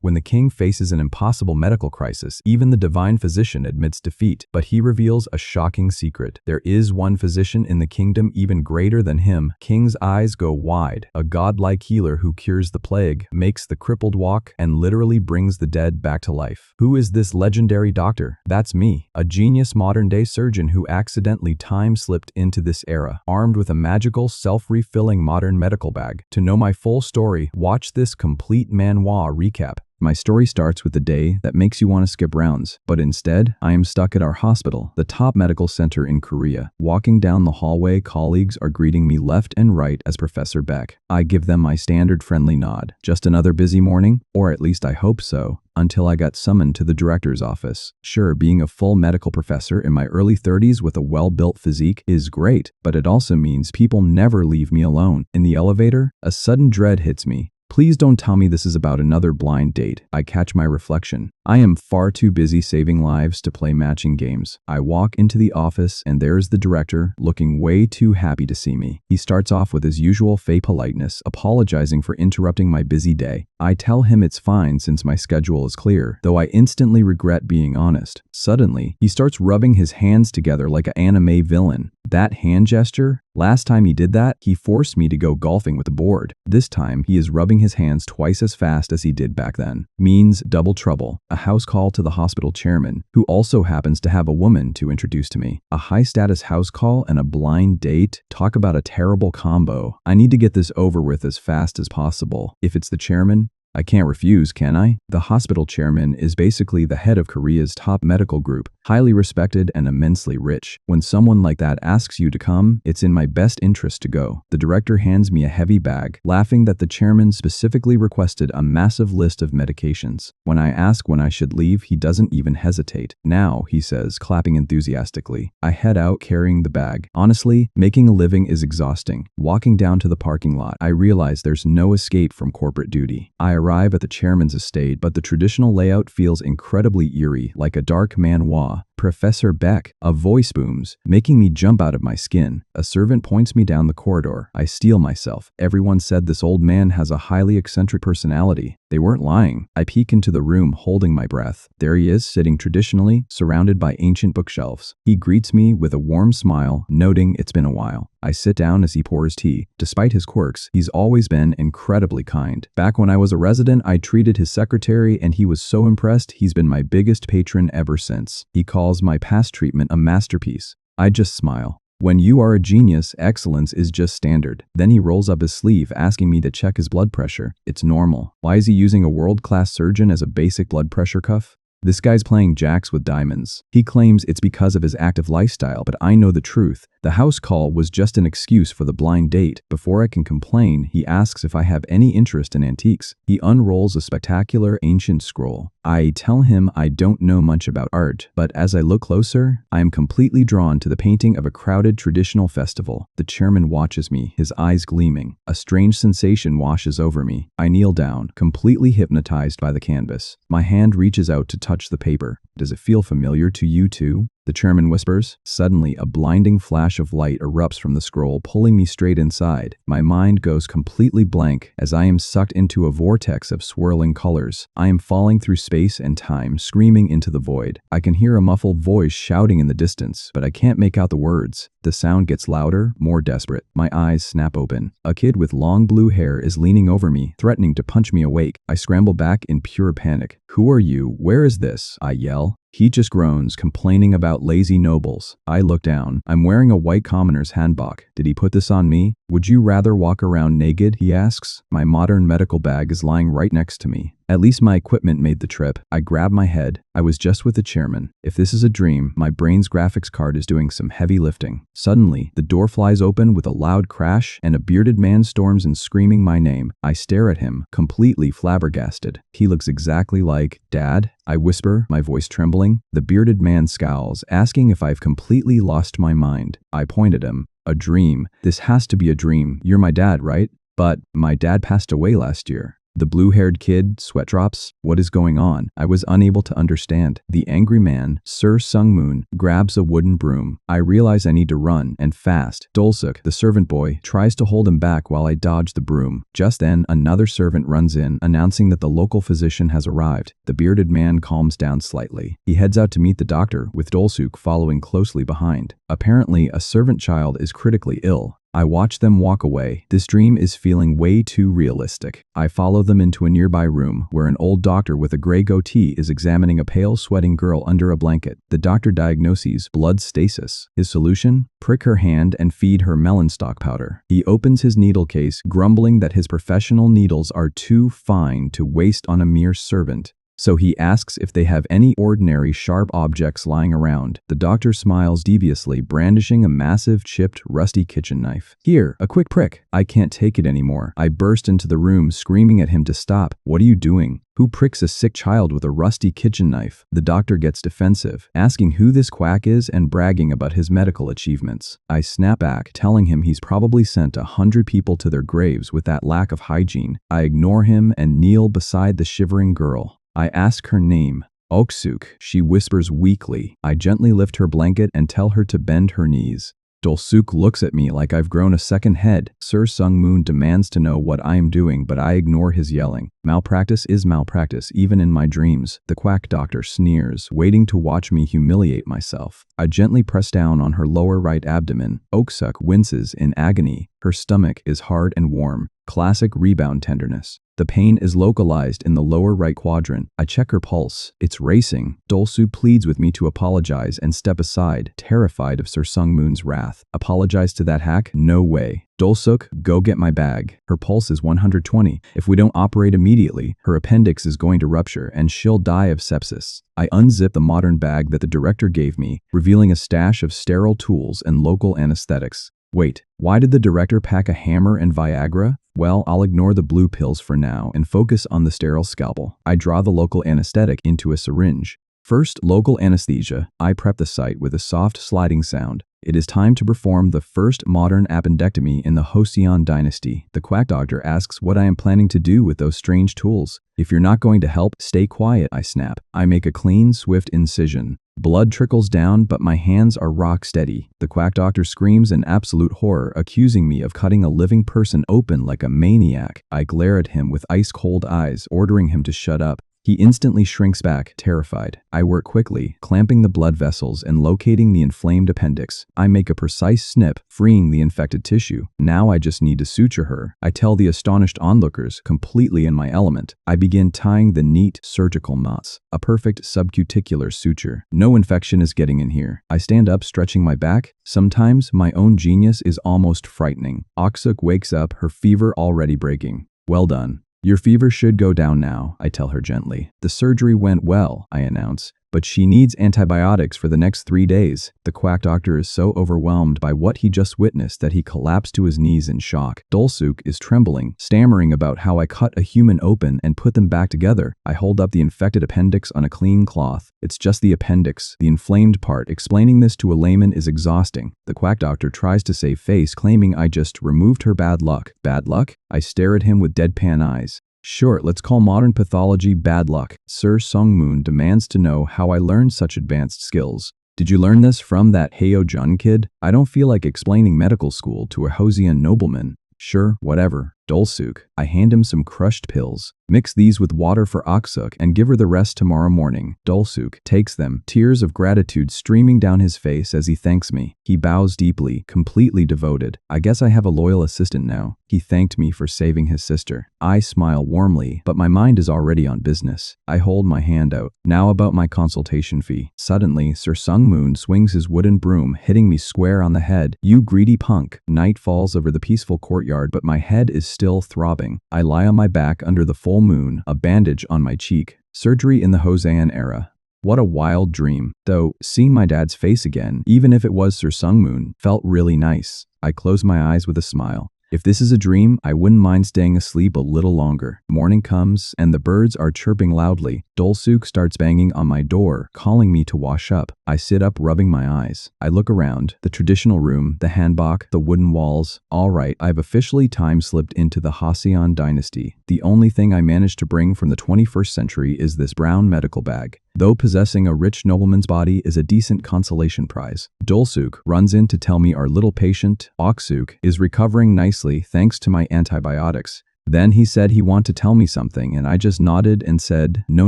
When the king faces an impossible medical crisis, even the divine physician admits defeat, but he reveals a shocking secret. There is one physician in the kingdom even greater than him. King's eyes go wide. A godlike healer who cures the plague, makes the crippled walk, and literally brings the dead back to life. Who is this legendary doctor? That's me, a genius modern-day surgeon who accidentally time-slipped into this era, armed with a magical, self-refilling modern medical bag. To know my full story, watch this complete Manhwa recap. My story starts with the day that makes you want to skip rounds, but instead, I am stuck at our hospital, the top medical center in Korea. Walking down the hallway, colleagues are greeting me left and right as Professor Beck. I give them my standard friendly nod. Just another busy morning? Or at least I hope so. Until I got summoned to the director's office. Sure, being a full medical professor in my early 30s with a well-built physique is great, but it also means people never leave me alone. In the elevator, a sudden dread hits me. Please don't tell me this is about another blind date. I catch my reflection. I am far too busy saving lives to play matching games. I walk into the office and there's the director, looking way too happy to see me. He starts off with his usual fake politeness, apologizing for interrupting my busy day. I tell him it's fine since my schedule is clear, though I instantly regret being honest. Suddenly, he starts rubbing his hands together like an anime villain. That hand gesture? Last time he did that, he forced me to go golfing with the board. This time, he is rubbing his hands twice as fast as he did back then. Means double trouble. A house call to the hospital chairman, who also happens to have a woman to introduce to me. A high-status house call and a blind date? Talk about a terrible combo. I need to get this over with as fast as possible. If it's the chairman, I can't refuse, can I? The hospital chairman is basically the head of Korea's top medical group, highly respected and immensely rich. When someone like that asks you to come, it's in my best interest to go. The director hands me a heavy bag, laughing that the chairman specifically requested a massive list of medications. When I ask when I should leave, he doesn't even hesitate. Now, he says, clapping enthusiastically. I head out carrying the bag. Honestly, making a living is exhausting. Walking down to the parking lot, I realize there's no escape from corporate duty. I arrive at the chairman's estate, but the traditional layout feels incredibly eerie, like a dark Manhwa. Professor Beck, a voice booms, making me jump out of my skin. A servant points me down the corridor. I steel myself. Everyone said this old man has a highly eccentric personality. They weren't lying. I peek into the room, holding my breath. There he is, sitting traditionally, surrounded by ancient bookshelves. He greets me with a warm smile, noting it's been a while. I sit down as he pours tea. Despite his quirks, he's always been incredibly kind. Back when I was a resident, I treated his secretary and he was so impressed he's been my biggest patron ever since. He calls my past treatment a masterpiece. I just smile. When you are a genius, excellence is just standard. Then he rolls up his sleeve, asking me to check his blood pressure. It's normal. Why is he using a world-class surgeon as a basic blood pressure cuff? This guy's playing jacks with diamonds. He claims it's because of his active lifestyle, but I know the truth. The house call was just an excuse for the blind date. Before I can complain, he asks if I have any interest in antiques. He unrolls a spectacular ancient scroll. I tell him I don't know much about art, but as I look closer, I am completely drawn to the painting of a crowded traditional festival. The chairman watches me, his eyes gleaming. A strange sensation washes over me. I kneel down, completely hypnotized by the canvas. My hand reaches out to touch the paper. Does it feel familiar to you too? The chairman whispers. Suddenly, a blinding flash of light erupts from the scroll, pulling me straight inside. My mind goes completely blank as I am sucked into a vortex of swirling colors. I am falling through space and time, screaming into the void. I can hear a muffled voice shouting in the distance, but I can't make out the words. The sound gets louder, more desperate. My eyes snap open. A kid with long blue hair is leaning over me, threatening to punch me awake. I scramble back in pure panic. "Who are you? Where is this?" I yell. He just groans, complaining about lazy nobles. I look down. I'm wearing a white commoner's hanbok. Did he put this on me? Would you rather walk around naked? He asks. My modern medical bag is lying right next to me. At least my equipment made the trip. I grab my head. I was just with the chairman. If this is a dream, my brain's graphics card is doing some heavy lifting. Suddenly, the door flies open with a loud crash, and a bearded man storms in, screaming my name. I stare at him, completely flabbergasted. He looks exactly like Dad. I whisper, my voice trembling. The bearded man scowls, asking if I've completely lost my mind. I point at him. A dream. This has to be a dream. You're my dad, right? But my dad passed away last year. The blue-haired kid, sweat drops? What is going on? I was unable to understand. The angry man, Sir Sungmoon, grabs a wooden broom. I realize I need to run, and fast. Dolsuk, the servant boy, tries to hold him back while I dodge the broom. Just then, another servant runs in, announcing that the local physician has arrived. The bearded man calms down slightly. He heads out to meet the doctor, with Dolsuk following closely behind. Apparently, a servant child is critically ill. I watch them walk away. This dream is feeling way too realistic. I follow them into a nearby room where an old doctor with a gray goatee is examining a pale, sweating girl under a blanket. The doctor diagnoses blood stasis. His solution? Prick her hand and feed her melon stalk powder. He opens his needle case, grumbling that his professional needles are too fine to waste on a mere servant. So he asks if they have any ordinary sharp objects lying around. The doctor smiles deviously, brandishing a massive, chipped, rusty kitchen knife. Here, a quick prick. I can't take it anymore. I burst into the room, screaming at him to stop. What are you doing? Who pricks a sick child with a rusty kitchen knife? The doctor gets defensive, asking who this quack is and bragging about his medical achievements. I snap back, telling him he's probably sent 100 people to their graves with that lack of hygiene. I ignore him and kneel beside the shivering girl. I ask her name. Oksuk, she whispers weakly. I gently lift her blanket and tell her to bend her knees. Dolsuk looks at me like I've grown a second head. Sir Sungmoon demands to know what I am doing, but I ignore his yelling. Malpractice is malpractice, even in my dreams. The quack doctor sneers, waiting to watch me humiliate myself. I gently press down on her lower right abdomen. Oksuk winces in agony. Her stomach is hard and warm. Classic rebound tenderness. The pain is localized in the lower right quadrant. I check her pulse. It's racing. Dolsuk pleads with me to apologize and step aside, terrified of Sir Sungmoon's wrath. Apologize to that hack? No way. Dolsuk, go get my bag. Her pulse is 120. If we don't operate immediately, her appendix is going to rupture and she'll die of sepsis. I unzip the modern bag that the director gave me, revealing a stash of sterile tools and local anesthetics. Wait, why did the director pack a hammer and Viagra? Well, I'll ignore the blue pills for now and focus on the sterile scalpel. I draw the local anesthetic into a syringe. First, local anesthesia. I prep the site with a soft sliding sound. It is time to perform the first modern appendectomy in the Joseon dynasty. The quack doctor asks what I am planning to do with those strange tools. If you're not going to help, stay quiet, I snap. I make a clean, swift incision. Blood trickles down, but my hands are rock steady. The quack doctor screams in absolute horror, accusing me of cutting a living person open like a maniac. I glare at him with ice-cold eyes, ordering him to shut up. He instantly shrinks back, terrified. I work quickly, clamping the blood vessels and locating the inflamed appendix. I make a precise snip, freeing the infected tissue. Now I just need to suture her. I tell the astonished onlookers, completely in my element. I begin tying the neat surgical knots. A perfect subcuticular suture. No infection is getting in here. I stand up, stretching my back. Sometimes my own genius is almost frightening. Oksuk wakes up, her fever already breaking. Well done. Your fever should go down now, I tell her gently. The surgery went well, I announce, but she needs antibiotics for the next 3 days. The quack doctor is so overwhelmed by what he just witnessed that he collapsed to his knees in shock. Dolsuk is trembling, stammering about how I cut a human open and put them back together. I hold up the infected appendix on a clean cloth. It's just the appendix, the inflamed part. Explaining this to a layman is exhausting. The quack doctor tries to save face, claiming I just removed her bad luck. Bad luck? I stare at him with deadpan eyes. Sure, let's call modern pathology bad luck. Sir Sungmoon demands to know how I learned such advanced skills. Did you learn this from that Heyo-jun kid? I don't feel like explaining medical school to a Joseon nobleman. Sure, whatever. Dolsuk. I hand him some crushed pills. Mix these with water for Oksuk and give her the rest tomorrow morning. Dolsuk takes them, tears of gratitude streaming down his face as he thanks me. He bows deeply, completely devoted. I guess I have a loyal assistant now. He thanked me for saving his sister. I smile warmly, but my mind is already on business. I hold my hand out. Now about my consultation fee. Suddenly, Sir Sungmoon swings his wooden broom, hitting me square on the head. You greedy punk. Night falls over the peaceful courtyard, but my head is still throbbing. I lie on my back under the full moon, a bandage on my cheek. Surgery in the Joseon era. What a wild dream. Though, seeing my dad's face again, even if it was Sir Sungmoon, felt really nice. I close my eyes with a smile. If this is a dream, I wouldn't mind staying asleep a little longer. Morning comes, and the birds are chirping loudly. Dolsuk starts banging on my door, calling me to wash up. I sit up, rubbing my eyes. I look around. The traditional room, the hanbok, the wooden walls. All right, I've officially time-slipped into the Joseon dynasty. The only thing I managed to bring from the 21st century is this brown medical bag. Though possessing a rich nobleman's body is a decent consolation prize. Dolsuk runs in to tell me our little patient, Oksuk, is recovering nicely thanks to my antibiotics. Then he said he wanted to tell me something, and I just nodded and said, no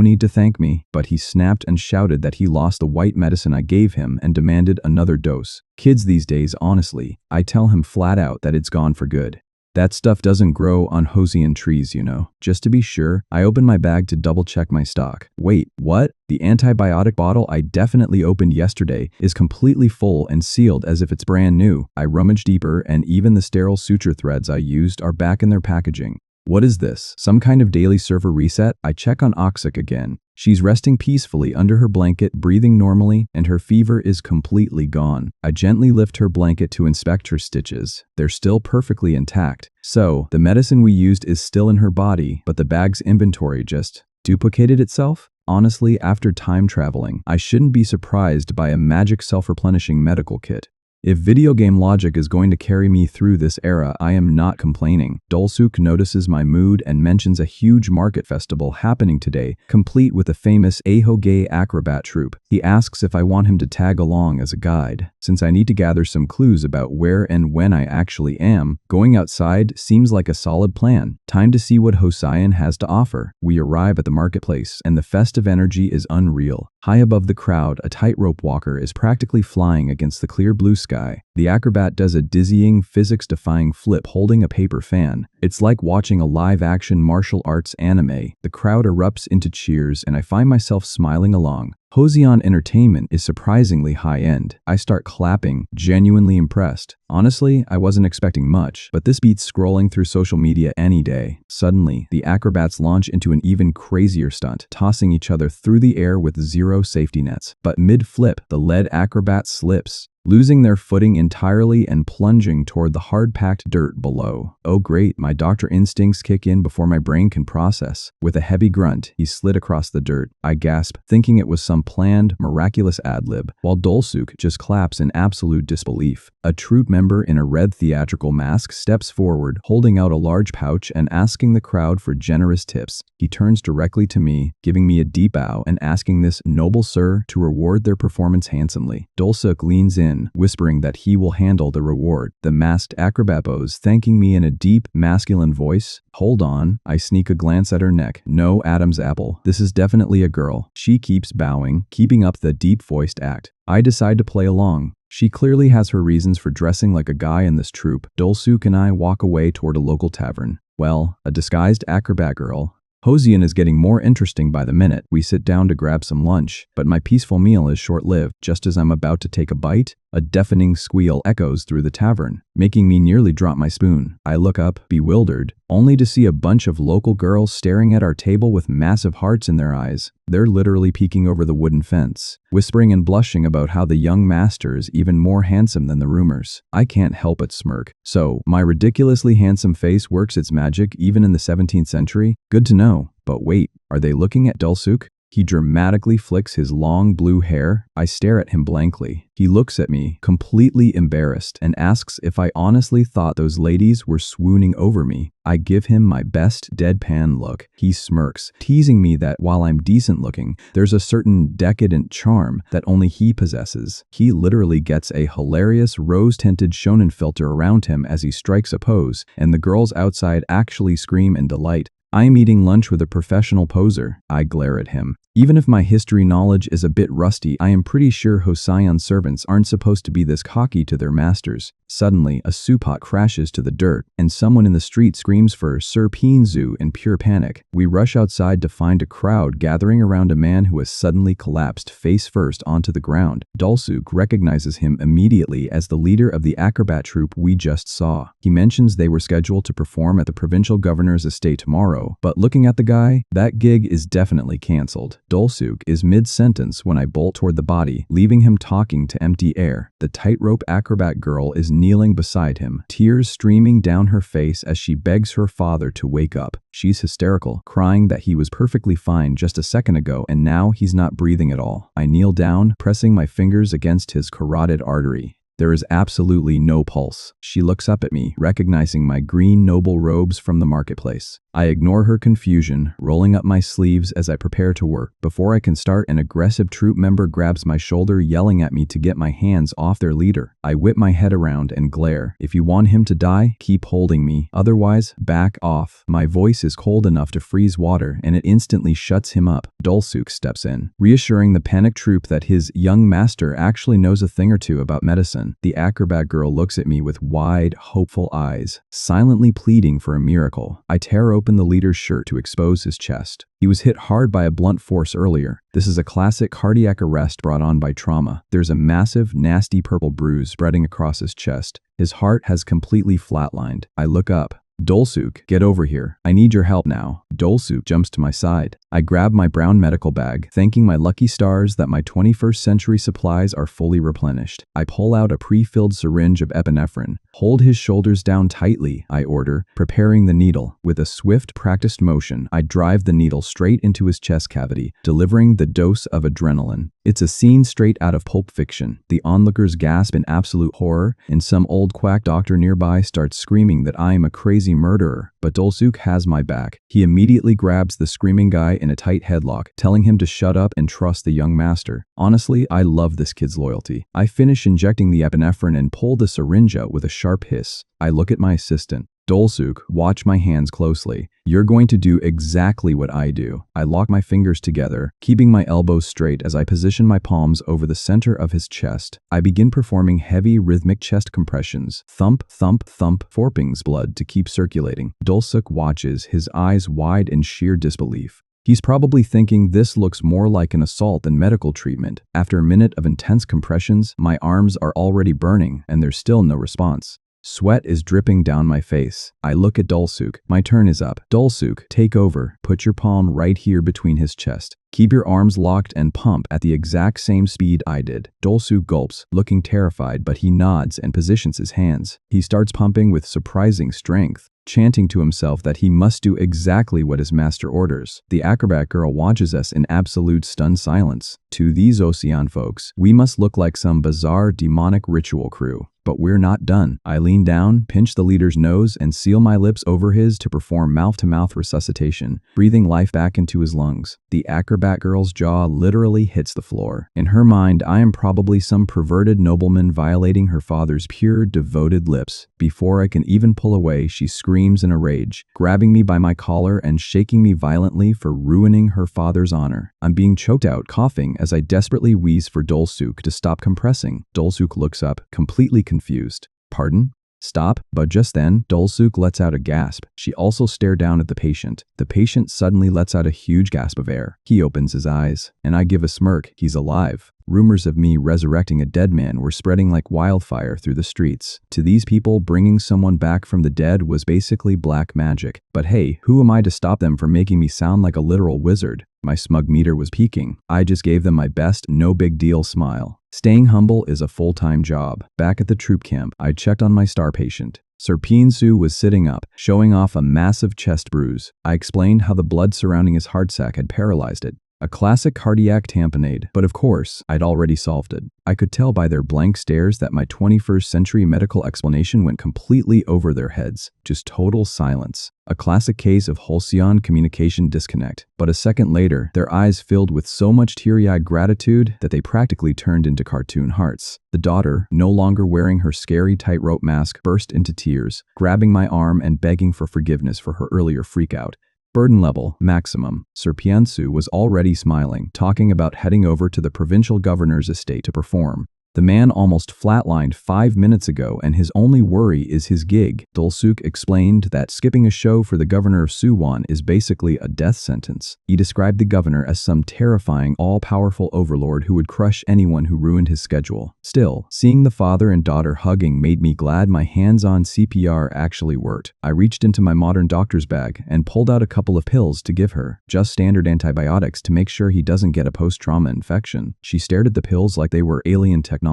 need to thank me, but he snapped and shouted that he lost the white medicine I gave him and demanded another dose. Kids these days, honestly, I tell him flat out that it's gone for good. That stuff doesn't grow on Joseon trees, you know. Just to be sure, I open my bag to double-check my stock. Wait, what? The antibiotic bottle I definitely opened yesterday is completely full and sealed as if it's brand new. I rummage deeper, and even the sterile suture threads I used are back in their packaging. What is this? Some kind of daily server reset? I check on Oksuk again. She's resting peacefully under her blanket, breathing normally, and her fever is completely gone. I gently lift her blanket to inspect her stitches. They're still perfectly intact. So, the medicine we used is still in her body, but the bag's inventory just duplicated itself? Honestly, after time traveling, I shouldn't be surprised by a magic self-replenishing medical kit. If video game logic is going to carry me through this era, I am not complaining. Dolsuk notices my mood and mentions a huge market festival happening today, complete with a famous Ahoge acrobat troupe. He asks if I want him to tag along as a guide. Since I need to gather some clues about where and when I actually am, going outside seems like a solid plan. Time to see what Joseon has to offer. We arrive at the marketplace, and the festive energy is unreal. High above the crowd, a tightrope walker is practically flying against the clear blue sky. The acrobat does a dizzying, physics-defying flip holding a paper fan. It's like watching a live-action martial arts anime. The crowd erupts into cheers, and I find myself smiling along. Joseon entertainment is surprisingly high-end. I start clapping, genuinely impressed. Honestly, I wasn't expecting much, but this beats scrolling through social media any day. Suddenly, the acrobats launch into an even crazier stunt, tossing each other through the air with zero safety nets. But mid-flip, the lead acrobat slips, losing their footing entirely and plunging toward the hard-packed dirt below. Oh great, my doctor instincts kick in before my brain can process. With a heavy grunt, he slid across the dirt. I gasp, thinking it was some planned, miraculous ad-lib, while Dolsuk just claps in absolute disbelief. A troupe member in a red theatrical mask steps forward, holding out a large pouch and asking the crowd for generous tips. He turns directly to me, giving me a deep bow and asking this noble sir to reward their performance handsomely. Dolsuk leans in, whispering that he will handle the reward. The masked acrobat bows, thanking me in a deep, masculine voice. Hold on, I sneak a glance at her neck. No Adam's apple. This is definitely a girl. She keeps bowing, keeping up the deep-voiced act. I decide to play along. She clearly has her reasons for dressing like a guy in this troupe. Dolsuk and I walk away toward a local tavern. Well, a disguised acrobat girl. Joseon is getting more interesting by the minute. We sit down to grab some lunch, but my peaceful meal is short-lived. Just as I'm about to take a bite, a deafening squeal echoes through the tavern, making me nearly drop my spoon. I look up, bewildered, only to see a bunch of local girls staring at our table with massive hearts in their eyes. They're literally peeking over the wooden fence, whispering and blushing about how the young master is even more handsome than the rumors. I can't help but smirk. So, my ridiculously handsome face works its magic even in the 17th century? Good to know. But wait, are they looking at Dolsuk? He dramatically flicks his long blue hair. I stare at him blankly. He looks at me, completely embarrassed, and asks if I honestly thought those ladies were swooning over me. I give him my best deadpan look. He smirks, teasing me that while I'm decent looking, there's a certain decadent charm that only he possesses. He literally gets a hilarious rose-tinted shonen filter around him as he strikes a pose, and the girls outside actually scream in delight. I'm eating lunch with a professional poser. I glare at him. Even if my history knowledge is a bit rusty, I am pretty sure Joseon servants aren't supposed to be this cocky to their masters. Suddenly, a soup pot crashes to the dirt, and someone in the street screams for Sir Pinzu in pure panic. We rush outside to find a crowd gathering around a man who has suddenly collapsed face first onto the ground. Dolsuk recognizes him immediately as the leader of the acrobat troupe we just saw. He mentions they were scheduled to perform at the provincial governor's estate tomorrow, but looking at the guy, that gig is definitely cancelled. Dolsuk is mid-sentence when I bolt toward the body, leaving him talking to empty air. The tightrope acrobat girl is kneeling beside him, tears streaming down her face as she begs her father to wake up. She's hysterical, crying that he was perfectly fine just a second ago and now he's not breathing at all. I kneel down, pressing my fingers against his carotid artery. There is absolutely no pulse. She looks up at me, recognizing my green noble robes from the marketplace. I ignore her confusion, rolling up my sleeves as I prepare to work. Before I can start, an aggressive troop member grabs my shoulder, yelling at me to get my hands off their leader. I whip my head around and glare. If you want him to die, keep holding me. Otherwise, back off. My voice is cold enough to freeze water, and it instantly shuts him up. Dolsuk steps in, reassuring the panicked troop that his young master actually knows a thing or two about medicine. The acrobat girl looks at me with wide, hopeful eyes, silently pleading for a miracle. I tear open the leader's shirt to expose his chest. He was hit hard by a blunt force earlier. This is a classic cardiac arrest brought on by trauma. There's a massive, nasty purple bruise spreading across his chest. His heart has completely flatlined. I look up. Dolsuk, get over here. I need your help now. Dolsuk jumps to my side. I grab my brown medical bag, thanking my lucky stars that my 21st century supplies are fully replenished. I pull out a pre-filled syringe of epinephrine. Hold his shoulders down tightly, I order, preparing the needle. With a swift, practiced motion, I drive the needle straight into his chest cavity, delivering the dose of adrenaline. It's a scene straight out of Pulp Fiction. The onlookers gasp in absolute horror, and some old quack doctor nearby starts screaming that I am a crazy murderer. But Dolsuk has my back. He immediately grabs the screaming guy in a tight headlock, telling him to shut up and trust the young master. Honestly, I love this kid's loyalty. I finish injecting the epinephrine and pull the syringe out with a sharp hiss. I look at my assistant. Dolsuk, watch my hands closely. You're going to do exactly what I do. I lock my fingers together, keeping my elbows straight as I position my palms over the center of his chest. I begin performing heavy, rhythmic chest compressions. Thump, thump, thump, forcing's blood to keep circulating. Dolsuk watches, his eyes wide in sheer disbelief. He's probably thinking this looks more like an assault than medical treatment. After a minute of intense compressions, my arms are already burning, and there's still no response. Sweat is dripping down my face. I look at Dolsuk. My turn is up. Dolsuk, take over. Put your palm right here between his chest. Keep your arms locked and pump at the exact same speed I did. Dolsuk gulps, looking terrified, but he nods and positions his hands. He starts pumping with surprising strength, chanting to himself that he must do exactly what his master orders. The acrobat girl watches us in absolute stunned silence. To these Ocean folks, we must look like some bizarre demonic ritual crew. But we're not done. I lean down, pinch the leader's nose, and seal my lips over his to perform mouth-to-mouth resuscitation, breathing life back into his lungs. The acrobat girl's jaw literally hits the floor. In her mind, I am probably some perverted nobleman violating her father's pure, devoted lips. Before I can even pull away, she screams in a rage, grabbing me by my collar and shaking me violently for ruining her father's honor. I'm being choked out, coughing, as I desperately wheeze for Dolsuk to stop compressing. Dolsuk looks up, completely confused. Pardon? Stop. But just then, Dolsuk lets out a gasp. She also stared down at the patient. The patient suddenly lets out a huge gasp of air. He opens his eyes, and I give a smirk. He's alive. Rumors of me resurrecting a dead man were spreading like wildfire through the streets. To these people, bringing someone back from the dead was basically black magic. But hey, who am I to stop them from making me sound like a literal wizard? My smug meter was peaking. I just gave them my best, no big deal smile. Staying humble is a full-time job. Back at the troop camp, I checked on my star patient. Sir Pinsu was sitting up, showing off a massive chest bruise. I explained how the blood surrounding his heart sac had paralyzed it. A classic cardiac tamponade, but of course, I'd already solved it. I could tell by their blank stares that my 21st century medical explanation went completely over their heads. Just total silence. A classic case of Halcyon communication disconnect. But a second later, their eyes filled with so much teary-eyed gratitude that they practically turned into cartoon hearts. The daughter, no longer wearing her scary tightrope mask, burst into tears, grabbing my arm and begging for forgiveness for her earlier freakout. Burden level, maximum. Sir Piansu was already smiling, talking about heading over to the provincial governor's estate to perform. The man almost flatlined 5 minutes ago and his only worry is his gig. Dolsuk explained that skipping a show for the governor of Suwon is basically a death sentence. He described the governor as some terrifying, all-powerful overlord who would crush anyone who ruined his schedule. Still, seeing the father and daughter hugging made me glad my hands-on CPR actually worked. I reached into my modern doctor's bag and pulled out a couple of pills to give her, just standard antibiotics to make sure he doesn't get a post-trauma infection. She stared at the pills like they were alien technology.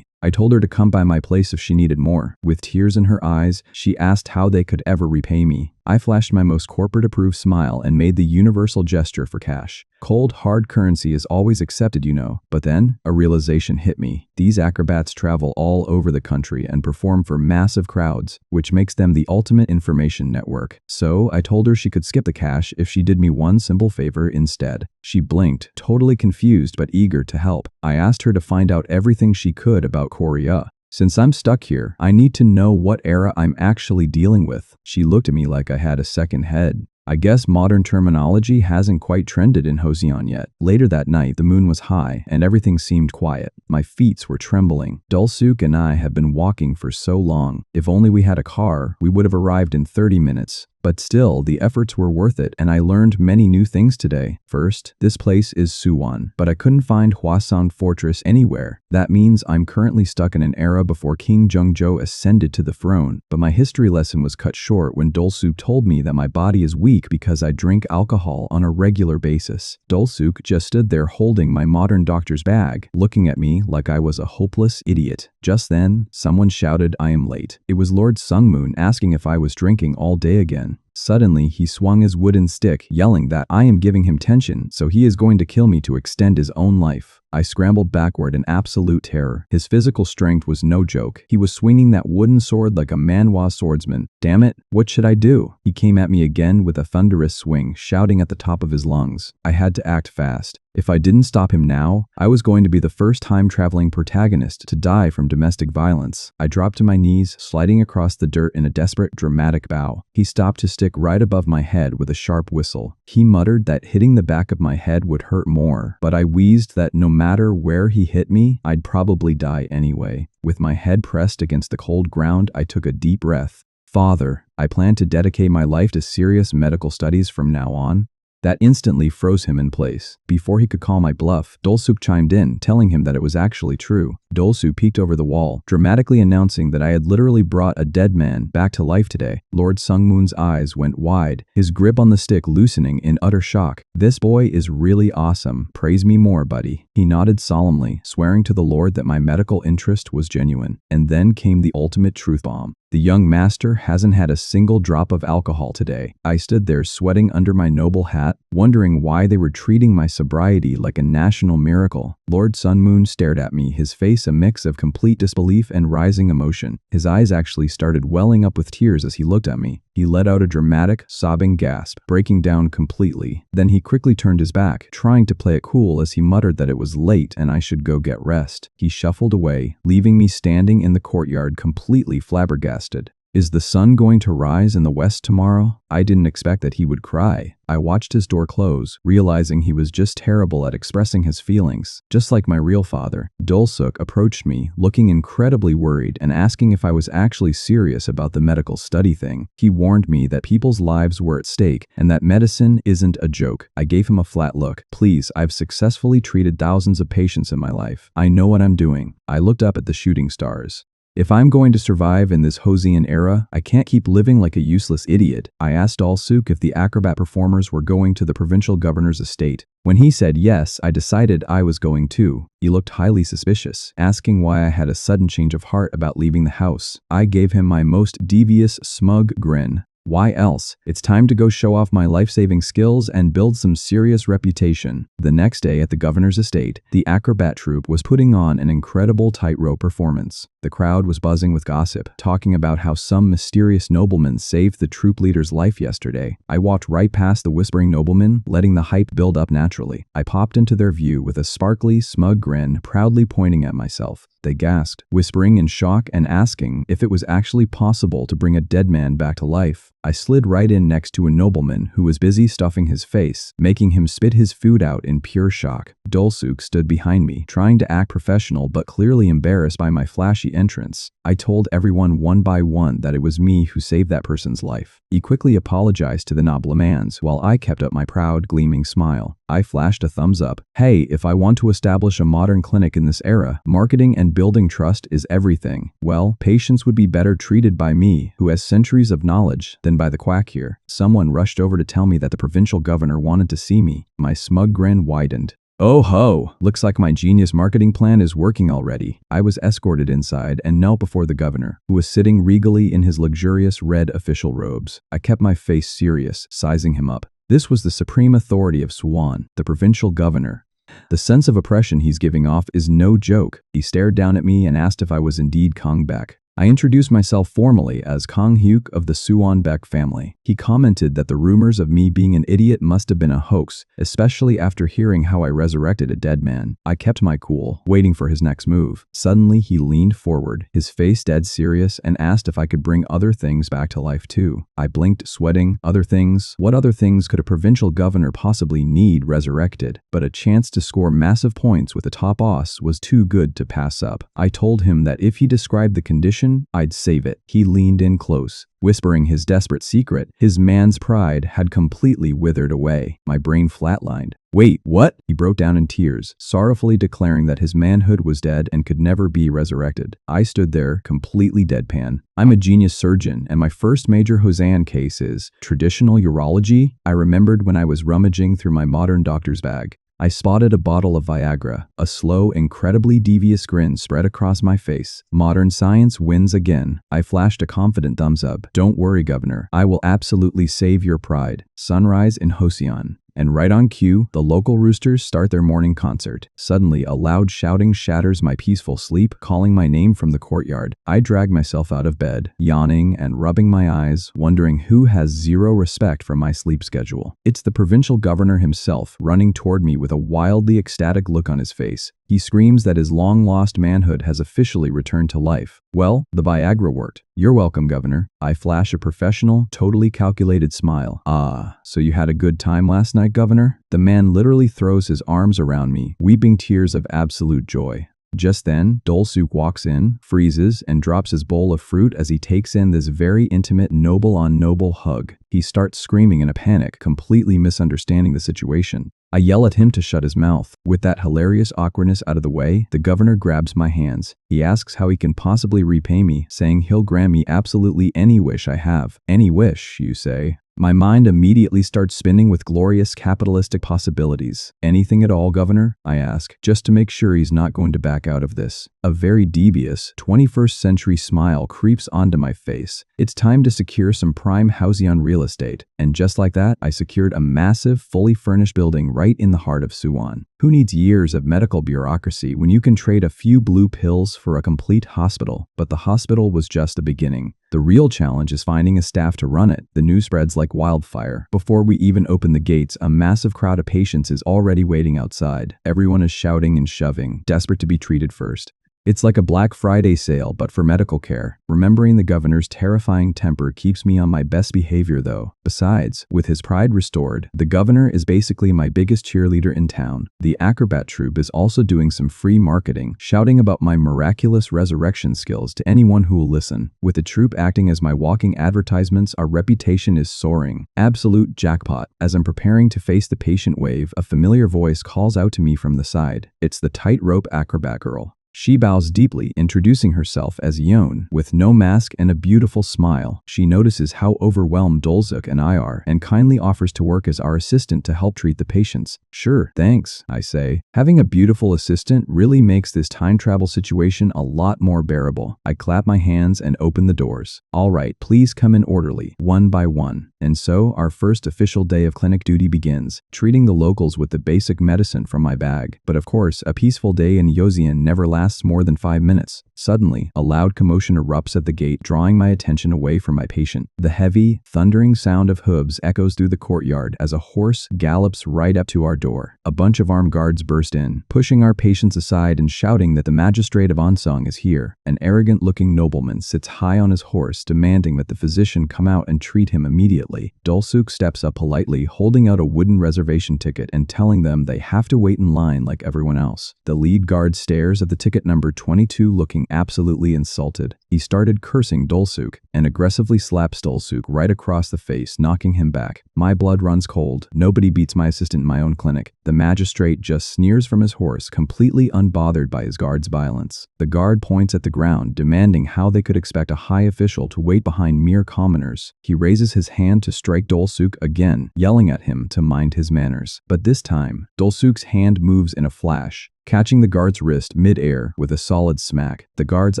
I told her to come by my place if she needed more. With tears in her eyes, she asked how they could ever repay me. I flashed my most corporate-approved smile and made the universal gesture for cash. Cold, hard currency is always accepted, you know. But then, a realization hit me. These acrobats travel all over the country and perform for massive crowds, which makes them the ultimate information network. So, I told her she could skip the cash if she did me one simple favor instead. She blinked, totally confused but eager to help. I asked her to find out everything she could about Korea. Since I'm stuck here, I need to know what era I'm actually dealing with. She looked at me like I had a second head. I guess modern terminology hasn't quite trended in Joseon yet. Later that night, the moon was high and everything seemed quiet. My feet were trembling. Dolsuk and I had been walking for so long. If only we had a car, we would have arrived in 30 minutes. But still, the efforts were worth it, and I learned many new things today. First, this place is Suwon, but I couldn't find Hwaseong Fortress anywhere. That means I'm currently stuck in an era before King Jungjo ascended to the throne. But my history lesson was cut short when Dolsuk told me that my body is weak because I drink alcohol on a regular basis. Dolsuk just stood there holding my modern doctor's bag, looking at me like I was a hopeless idiot. Just then, someone shouted, "I am late." It was Lord Sungmoon asking if I was drinking all day again. Suddenly, he swung his wooden stick, yelling that I am giving him tension, so he is going to kill me to extend his own life. I scrambled backward in absolute terror. His physical strength was no joke. He was swinging that wooden sword like a Manhwa swordsman. Damn it, what should I do? He came at me again with a thunderous swing, shouting at the top of his lungs. I had to act fast. If I didn't stop him now, I was going to be the first time-traveling protagonist to die from domestic violence. I dropped to my knees, sliding across the dirt in a desperate, dramatic bow. He stopped to stick right above my head with a sharp whistle. He muttered that hitting the back of my head would hurt more, but I wheezed that no matter where he hit me, I'd probably die anyway. With my head pressed against the cold ground, I took a deep breath. "Father, I plan to dedicate my life to serious medical studies from now on." That instantly froze him in place. Before he could call my bluff, Dolsuk chimed in, telling him that it was actually true. Dolsuk peeked over the wall, dramatically announcing that I had literally brought a dead man back to life today. Lord Sungmoon's eyes went wide, his grip on the stick loosening in utter shock. "This boy is really awesome. Praise me more, buddy." He nodded solemnly, swearing to the Lord that my medical interest was genuine. And then came the ultimate truth bomb. The young master hasn't had a single drop of alcohol today. I stood there sweating under my noble hat, wondering why they were treating my sobriety like a national miracle. Lord Sunmoon stared at me, his face a mix of complete disbelief and rising emotion. His eyes actually started welling up with tears as he looked at me. He let out a dramatic, sobbing gasp, breaking down completely. Then he quickly turned his back, trying to play it cool as he muttered that it was late and I should go get rest. He shuffled away, leaving me standing in the courtyard completely flabbergasted. Is the sun going to rise in the west tomorrow? I didn't expect that he would cry. I watched his door close, realizing he was just terrible at expressing his feelings, just like my real father. Dolsuk approached me, looking incredibly worried and asking if I was actually serious about the medical study thing. He warned me that people's lives were at stake and that medicine isn't a joke. I gave him a flat look. Please, I've successfully treated thousands of patients in my life. I know what I'm doing. I looked up at the shooting stars. If I'm going to survive in this Joseon era, I can't keep living like a useless idiot. I asked Dolsuk if the acrobat performers were going to the provincial governor's estate. When he said yes, I decided I was going too. He looked highly suspicious, asking why I had a sudden change of heart about leaving the house. I gave him my most devious, smug grin. Why else? It's time to go show off my life-saving skills and build some serious reputation. The next day at the governor's estate, the acrobat troupe was putting on an incredible tightrope performance. The crowd was buzzing with gossip, talking about how some mysterious nobleman saved the troop leader's life yesterday. I walked right past the whispering nobleman, letting the hype build up naturally. I popped into their view with a sparkly, smug grin, proudly pointing at myself. They gasped, whispering in shock and asking if it was actually possible to bring a dead man back to life. I slid right in next to a nobleman who was busy stuffing his face, making him spit his food out in pure shock. Dolsuk stood behind me, trying to act professional but clearly embarrassed by my flashy entrance. I told everyone one by one that it was me who saved that person's life. He quickly apologized to the noblemans while I kept up my proud, gleaming smile. I flashed a thumbs up. Hey, if I want to establish a modern clinic in this era, marketing and building trust is everything. Well, patients would be better treated by me, who has centuries of knowledge, than by the quack here. Someone rushed over to tell me that the provincial governor wanted to see me. My smug grin widened. Oh ho, looks like my genius marketing plan is working already. I was escorted inside and knelt before the governor, who was sitting regally in his luxurious red official robes. I kept my face serious, sizing him up. This was the supreme authority of Suwon, the provincial governor. The sense of oppression he's giving off is no joke. He stared down at me and asked if I was indeed Kong Baek. I introduced myself formally as Kong Hyuk of the Suwon Baek family. He commented that the rumors of me being an idiot must have been a hoax, especially after hearing how I resurrected a dead man. I kept my cool, waiting for his next move. Suddenly, he leaned forward, his face dead serious, and asked if I could bring other things back to life too. I blinked, sweating. Other things? What other things could a provincial governor possibly need resurrected? But a chance to score massive points with a top os was too good to pass up. I told him that if he described the condition, I'd save it. He leaned in close, whispering his desperate secret. His man's pride had completely withered away. My brain flatlined. Wait, what? He broke down in tears, sorrowfully declaring that his manhood was dead and could never be resurrected. I stood there, completely deadpan. I'm a genius surgeon, and my first major Hosan case is traditional urology. I remembered when I was rummaging through my modern doctor's bag. I spotted a bottle of Viagra. A slow, incredibly devious grin spread across my face. Modern science wins again. I flashed a confident thumbs up. Don't worry, Governor. I will absolutely save your pride. Sunrise in Hoseon. And right on cue, the local roosters start their morning concert. Suddenly, a loud shouting shatters my peaceful sleep, calling my name from the courtyard. I drag myself out of bed, yawning and rubbing my eyes, wondering who has zero respect for my sleep schedule. It's the provincial governor himself, running toward me with a wildly ecstatic look on his face. He screams that his long-lost manhood has officially returned to life. Well, the Viagra worked. You're welcome, Governor. I flash a professional, totally calculated smile. Ah, so you had a good time last night, Governor? The man literally throws his arms around me, weeping tears of absolute joy. Just then, Dolsuk walks in, freezes, and drops his bowl of fruit as he takes in this very intimate noble-on-noble hug. He starts screaming in a panic, completely misunderstanding the situation. I yell at him to shut his mouth. With that hilarious awkwardness out of the way, the governor grabs my hands. He asks how he can possibly repay me, saying he'll grant me absolutely any wish I have. Any wish, you say? My mind immediately starts spinning with glorious capitalistic possibilities. Anything at all, Governor? I ask, just to make sure he's not going to back out of this. A very devious, 21st century smile creeps onto my face. It's time to secure some prime Hoseon real estate. And just like that, I secured a massive, fully furnished building right in the heart of Suwon. Who needs years of medical bureaucracy when you can trade a few blue pills for a complete hospital? But the hospital was just the beginning. The real challenge is finding a staff to run it. The news spreads like wildfire. Before we even open the gates, a massive crowd of patients is already waiting outside. Everyone is shouting and shoving, desperate to be treated first. It's like a Black Friday sale, but for medical care. Remembering the governor's terrifying temper keeps me on my best behavior though. Besides, with his pride restored, the governor is basically my biggest cheerleader in town. The acrobat troupe is also doing some free marketing, shouting about my miraculous resurrection skills to anyone who will listen. With the troupe acting as my walking advertisements, our reputation is soaring. Absolute jackpot. As I'm preparing to face the patient wave, a familiar voice calls out to me from the side. It's the tightrope acrobat girl. She bows deeply, introducing herself as Yeon. With no mask and a beautiful smile, she notices how overwhelmed Dolzuk and I are and kindly offers to work as our assistant to help treat the patients. Sure, thanks, I say. Having a beautiful assistant really makes this time travel situation a lot more bearable. I clap my hands and open the doors. All right, please come in orderly, one by one. And so, our first official day of clinic duty begins, treating the locals with the basic medicine from my bag. But of course, a peaceful day in Yoseon never lasts more than 5 minutes. Suddenly, a loud commotion erupts at the gate, drawing my attention away from my patient. The heavy, thundering sound of hooves echoes through the courtyard as a horse gallops right up to our door. A bunch of armed guards burst in, pushing our patients aside and shouting that the magistrate of Ansong is here. An arrogant-looking nobleman sits high on his horse, demanding that the physician come out and treat him immediately. Dolsuk steps up politely, holding out a wooden reservation ticket and telling them they have to wait in line like everyone else. The lead guard stares at the ticket number 22, looking absolutely insulted. He started cursing Dolsuk and aggressively slaps Dolsuk right across the face, knocking him back. My blood runs cold. Nobody beats my assistant in my own clinic. The magistrate just sneers from his horse, completely unbothered by his guard's violence. The guard points at the ground, demanding how they could expect a high official to wait behind mere commoners. He raises his hand to strike Dolsuk again, yelling at him to mind his manners. But this time, Dolsuk's hand moves in a flash, catching the guard's wrist mid-air with a solid smack. The guard's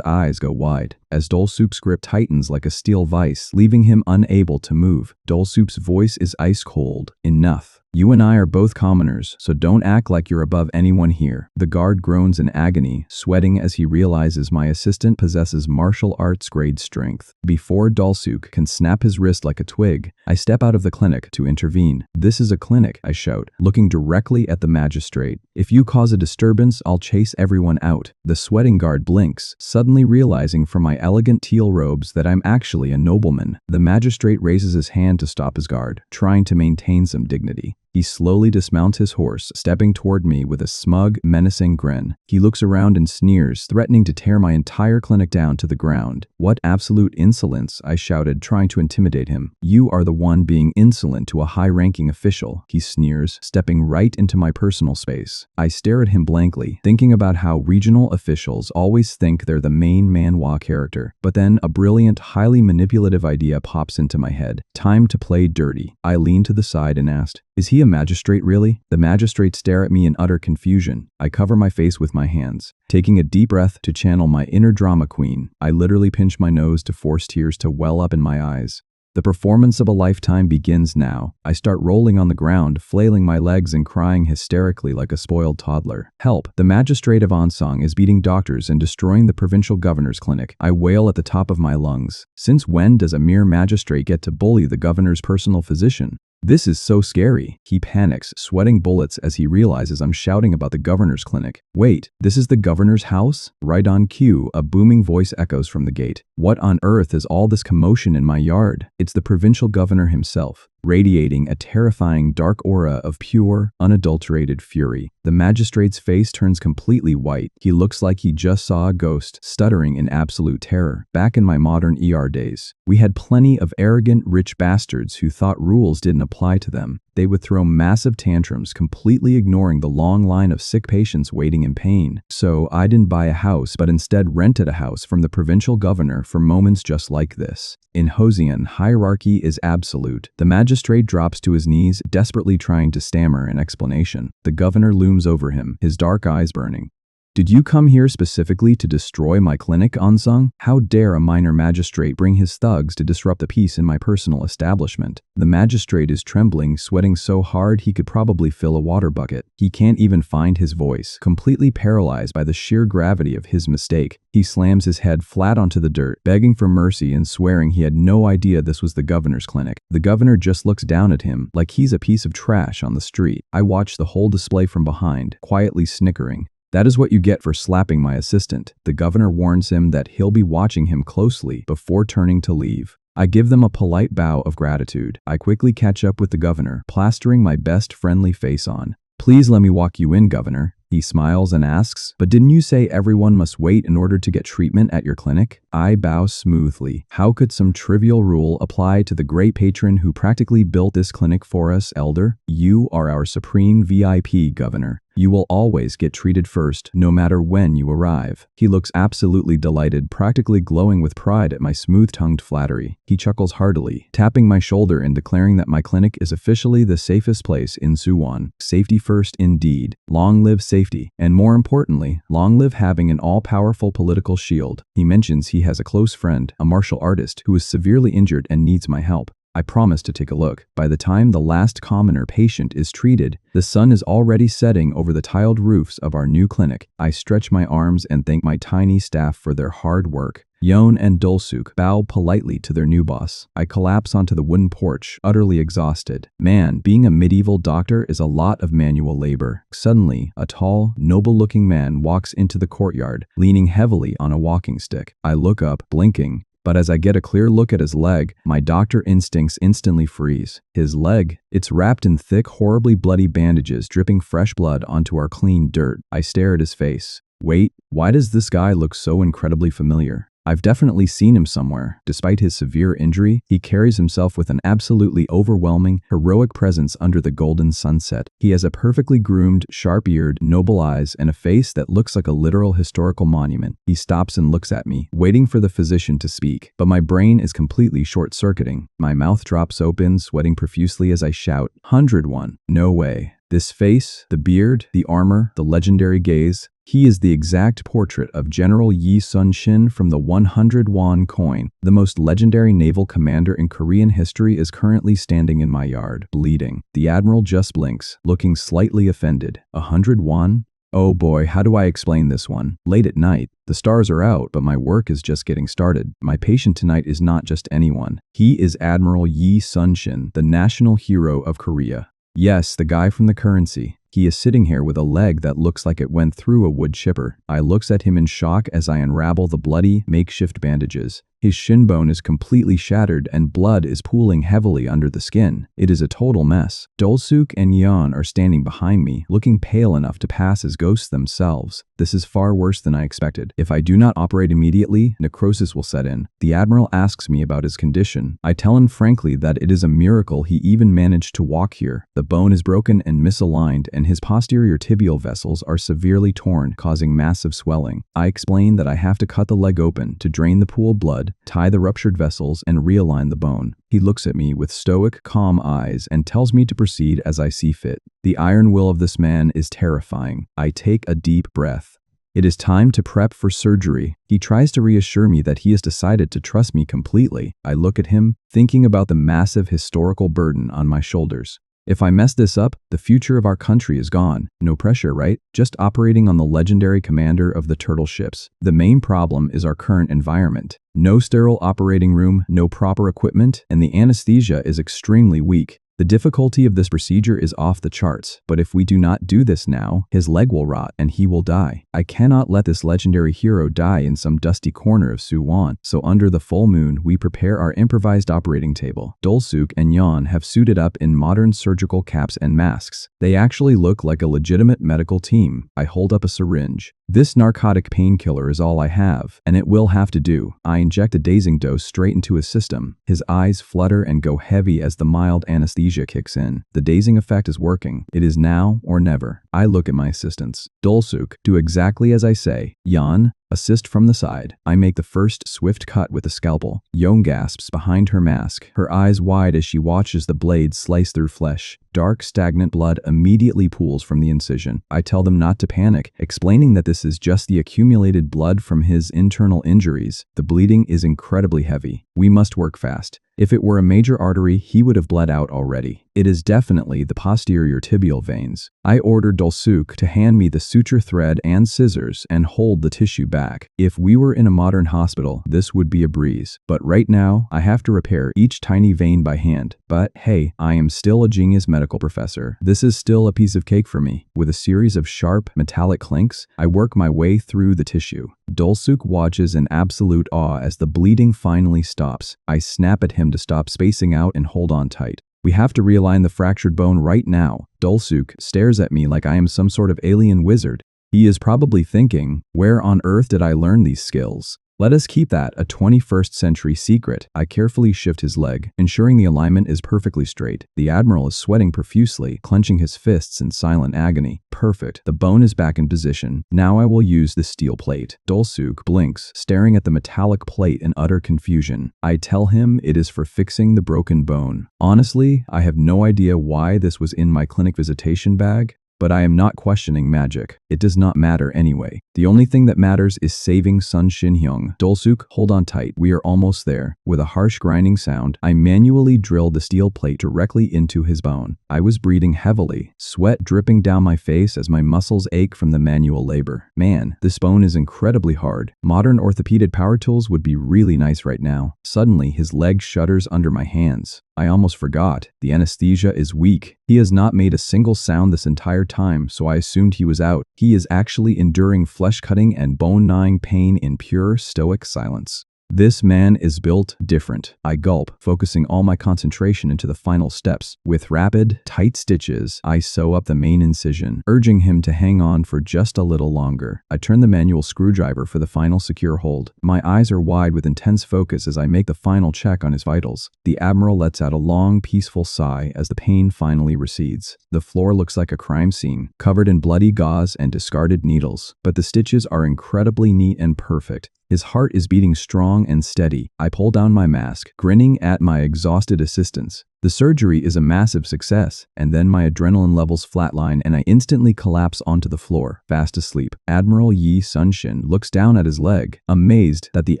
eyes go wide as Dolsuk's grip tightens like a steel vise, leaving him unable to move. Dolsuk's voice is ice cold. Enough. You and I are both commoners, so don't act like you're above anyone here. The guard groans in agony, sweating as he realizes my assistant possesses martial arts grade strength. Before Dolsuk can snap his wrist like a twig, I step out of the clinic to intervene. This is a clinic, I shout, looking directly at the magistrate. If you cause a disturbance, I'll chase everyone out. The sweating guard blinks, suddenly realizing from my elegant teal robes that I'm actually a nobleman. The magistrate raises his hand to stop his guard, trying to maintain some dignity. He slowly dismounts his horse, stepping toward me with a smug, menacing grin. He looks around and sneers, threatening to tear my entire clinic down to the ground. What absolute insolence, I shouted, trying to intimidate him. You are the one being insolent to a high-ranking official, he sneers, stepping right into my personal space. I stare at him blankly, thinking about how regional officials always think they're the main Manhwa character. But then a brilliant, highly manipulative idea pops into my head. Time to play dirty. I leaned to the side and asked, "Is he a magistrate really?" The magistrate stare at me in utter confusion. I cover my face with my hands. Taking a deep breath to channel my inner drama queen, I literally pinch my nose to force tears to well up in my eyes. The performance of a lifetime begins now. I start rolling on the ground, flailing my legs and crying hysterically like a spoiled toddler. Help! The magistrate of Ansong is beating doctors and destroying the provincial governor's clinic. I wail at the top of my lungs. Since when does a mere magistrate get to bully the governor's personal physician? This is so scary. He panics, sweating bullets as he realizes I'm shouting about the governor's clinic. Wait, this is the governor's house? Right on cue, a booming voice echoes from the gate. What on earth is all this commotion in my yard? It's the provincial governor himself, radiating a terrifying dark aura of pure, unadulterated fury. The magistrate's face turns completely white. He looks like he just saw a ghost, stuttering in absolute terror. Back in my modern ER days, we had plenty of arrogant, rich bastards who thought rules didn't apply to them. They would throw massive tantrums, completely ignoring the long line of sick patients waiting in pain. So I didn't buy a house, but instead rented a house from the provincial governor for moments just like this. In Joseon, hierarchy is absolute. The magistrate drops to his knees, desperately trying to stammer an explanation. The governor looms over him, his dark eyes burning. Did you come here specifically to destroy my clinic, Ansong? How dare a minor magistrate bring his thugs to disrupt the peace in my personal establishment? The magistrate is trembling, sweating so hard he could probably fill a water bucket. He can't even find his voice. Completely paralyzed by the sheer gravity of his mistake, he slams his head flat onto the dirt, begging for mercy and swearing he had no idea this was the governor's clinic. The governor just looks down at him like he's a piece of trash on the street. I watch the whole display from behind, quietly snickering. That is what you get for slapping my assistant. The governor warns him that he'll be watching him closely before turning to leave. I give them a polite bow of gratitude. I quickly catch up with the governor, plastering my best friendly face on. Please let me walk you in, governor. He smiles and asks, but didn't you say everyone must wait in order to get treatment at your clinic? I bow smoothly. How could some trivial rule apply to the great patron who practically built this clinic for us, elder? You are our supreme VIP, governor. You will always get treated first, no matter when you arrive. He looks absolutely delighted, practically glowing with pride at my smooth-tongued flattery. He chuckles heartily, tapping my shoulder and declaring that my clinic is officially the safest place in Suwon. Safety first indeed. Long live safety. And more importantly, long live having an all-powerful political shield. He mentions he has a close friend, a martial artist, who is severely injured and needs my help. I promise to take a look. By the time the last commoner patient is treated, the sun is already setting over the tiled roofs of our new clinic. I stretch my arms and thank my tiny staff for their hard work. Yon and Dolsuk bow politely to their new boss. I collapse onto the wooden porch, utterly exhausted. Man, being a medieval doctor is a lot of manual labor. Suddenly, a tall, noble-looking man walks into the courtyard, leaning heavily on a walking stick. I look up, blinking. But as I get a clear look at his leg, my doctor instincts instantly freeze. His leg, it's wrapped in thick, horribly bloody bandages dripping fresh blood onto our clean dirt. I stare at his face. Wait, why does this guy look so incredibly familiar? I've definitely seen him somewhere. Despite his severe injury, he carries himself with an absolutely overwhelming, heroic presence under the golden sunset. He has a perfectly groomed, sharp-eared, noble eyes and a face that looks like a literal historical monument. He stops and looks at me, waiting for the physician to speak, but my brain is completely short-circuiting. My mouth drops open, sweating profusely as I shout, 101. No way. This face, the beard, the armor, the legendary gaze, he is the exact portrait of General Yi Sun-shin from the 100 won coin. The most legendary naval commander in Korean history is currently standing in my yard, bleeding. The admiral just blinks, looking slightly offended. 100 won? Oh boy, how do I explain this one? Late at night, the stars are out, but my work is just getting started. My patient tonight is not just anyone. He is Admiral Yi Sun-shin, the national hero of Korea. Yes, the guy from the currency. He is sitting here with a leg that looks like it went through a wood chipper. I looks at him in shock as I unravel the bloody, makeshift bandages. His shin bone is completely shattered and blood is pooling heavily under the skin. It is a total mess. Dolsuk and Yeon are standing behind me, looking pale enough to pass as ghosts themselves. This is far worse than I expected. If I do not operate immediately, necrosis will set in. The admiral asks me about his condition. I tell him frankly that it is a miracle he even managed to walk here. The bone is broken and misaligned, and his posterior tibial vessels are severely torn, causing massive swelling. I explain that I have to cut the leg open to drain the pooled blood, tie the ruptured vessels, and realign the bone. He looks at me with stoic, calm eyes and tells me to proceed as I see fit. The iron will of this man is terrifying. I take a deep breath. It is time to prep for surgery. He tries to reassure me that he has decided to trust me completely. I look at him, thinking about the massive historical burden on my shoulders. If I mess this up, the future of our country is gone. No pressure, right? Just operating on the legendary commander of the turtle ships. The main problem is our current environment. No sterile operating room, no proper equipment, and the anesthesia is extremely weak. The difficulty of this procedure is off the charts, but if we do not do this now, his leg will rot and he will die. I cannot let this legendary hero die in some dusty corner of Suwon, so under the full moon, we prepare our improvised operating table. Dolsuk and Yeon have suited up in modern surgical caps and masks. They actually look like a legitimate medical team. I hold up a syringe. This narcotic painkiller is all I have, and it will have to do. I inject a dazing dose straight into his system. His eyes flutter and go heavy as the mild anesthesia kicks in. The dazing effect is working. It is now or never. I look at my assistants. Dolsuk, do exactly as I say. Yeon, assist from the side. I make the first swift cut with the scalpel. Yeon gasps behind her mask, her eyes wide as she watches the blade slice through flesh. Dark, stagnant blood immediately pools from the incision. I tell them not to panic, explaining that this is just the accumulated blood from his internal injuries. The bleeding is incredibly heavy. We must work fast. If it were a major artery, he would have bled out already. It is definitely the posterior tibial veins. I order Dolsuk to hand me the suture thread and scissors and hold the tissue back. If we were in a modern hospital, this would be a breeze. But right now, I have to repair each tiny vein by hand. But hey, I am still a genius medical professor. This is still a piece of cake for me. With a series of sharp, metallic clinks, I work my way through the tissue. Dolsuk watches in absolute awe as the bleeding finally stops. I snap at him to stop spacing out and hold on tight. We have to realign the fractured bone right now. Dolsuk stares at me like I am some sort of alien wizard. He is probably thinking, where on earth did I learn these skills? Let us keep that a 21st century secret. I carefully shift his leg, ensuring the alignment is perfectly straight. The admiral is sweating profusely, clenching his fists in silent agony. Perfect. The bone is back in position. Now I will use the steel plate. Dolsuk blinks, staring at the metallic plate in utter confusion. I tell him it is for fixing the broken bone. Honestly, I have no idea why this was in my clinic visitation bag. But I am not questioning magic. It does not matter anyway. The only thing that matters is saving Sun Shin-hyung. Dolsuk, hold on tight. We are almost there. With a harsh grinding sound, I manually drilled the steel plate directly into his bone. I was breathing heavily, sweat dripping down my face as my muscles ache from the manual labor. Man, this bone is incredibly hard. Modern orthopedic power tools would be really nice right now. Suddenly, his leg shudders under my hands. I almost forgot. The anesthesia is weak. He has not made a single sound this entire time, so I assumed he was out. He is actually enduring flesh-cutting and bone-gnawing pain in pure stoic silence. This man is built different. I gulp, focusing all my concentration into the final steps. With rapid, tight stitches, I sew up the main incision, urging him to hang on for just a little longer. I turn the manual screwdriver for the final secure hold. My eyes are wide with intense focus as I make the final check on his vitals. The Admiral lets out a long, peaceful sigh as the pain finally recedes. The floor looks like a crime scene, covered in bloody gauze and discarded needles, but the stitches are incredibly neat and perfect. His heart is beating strong and steady. I pull down my mask, grinning at my exhausted assistants. The surgery is a massive success, and then my adrenaline levels flatline and I instantly collapse onto the floor, fast asleep. Admiral Yi Sunshin looks down at his leg, amazed that the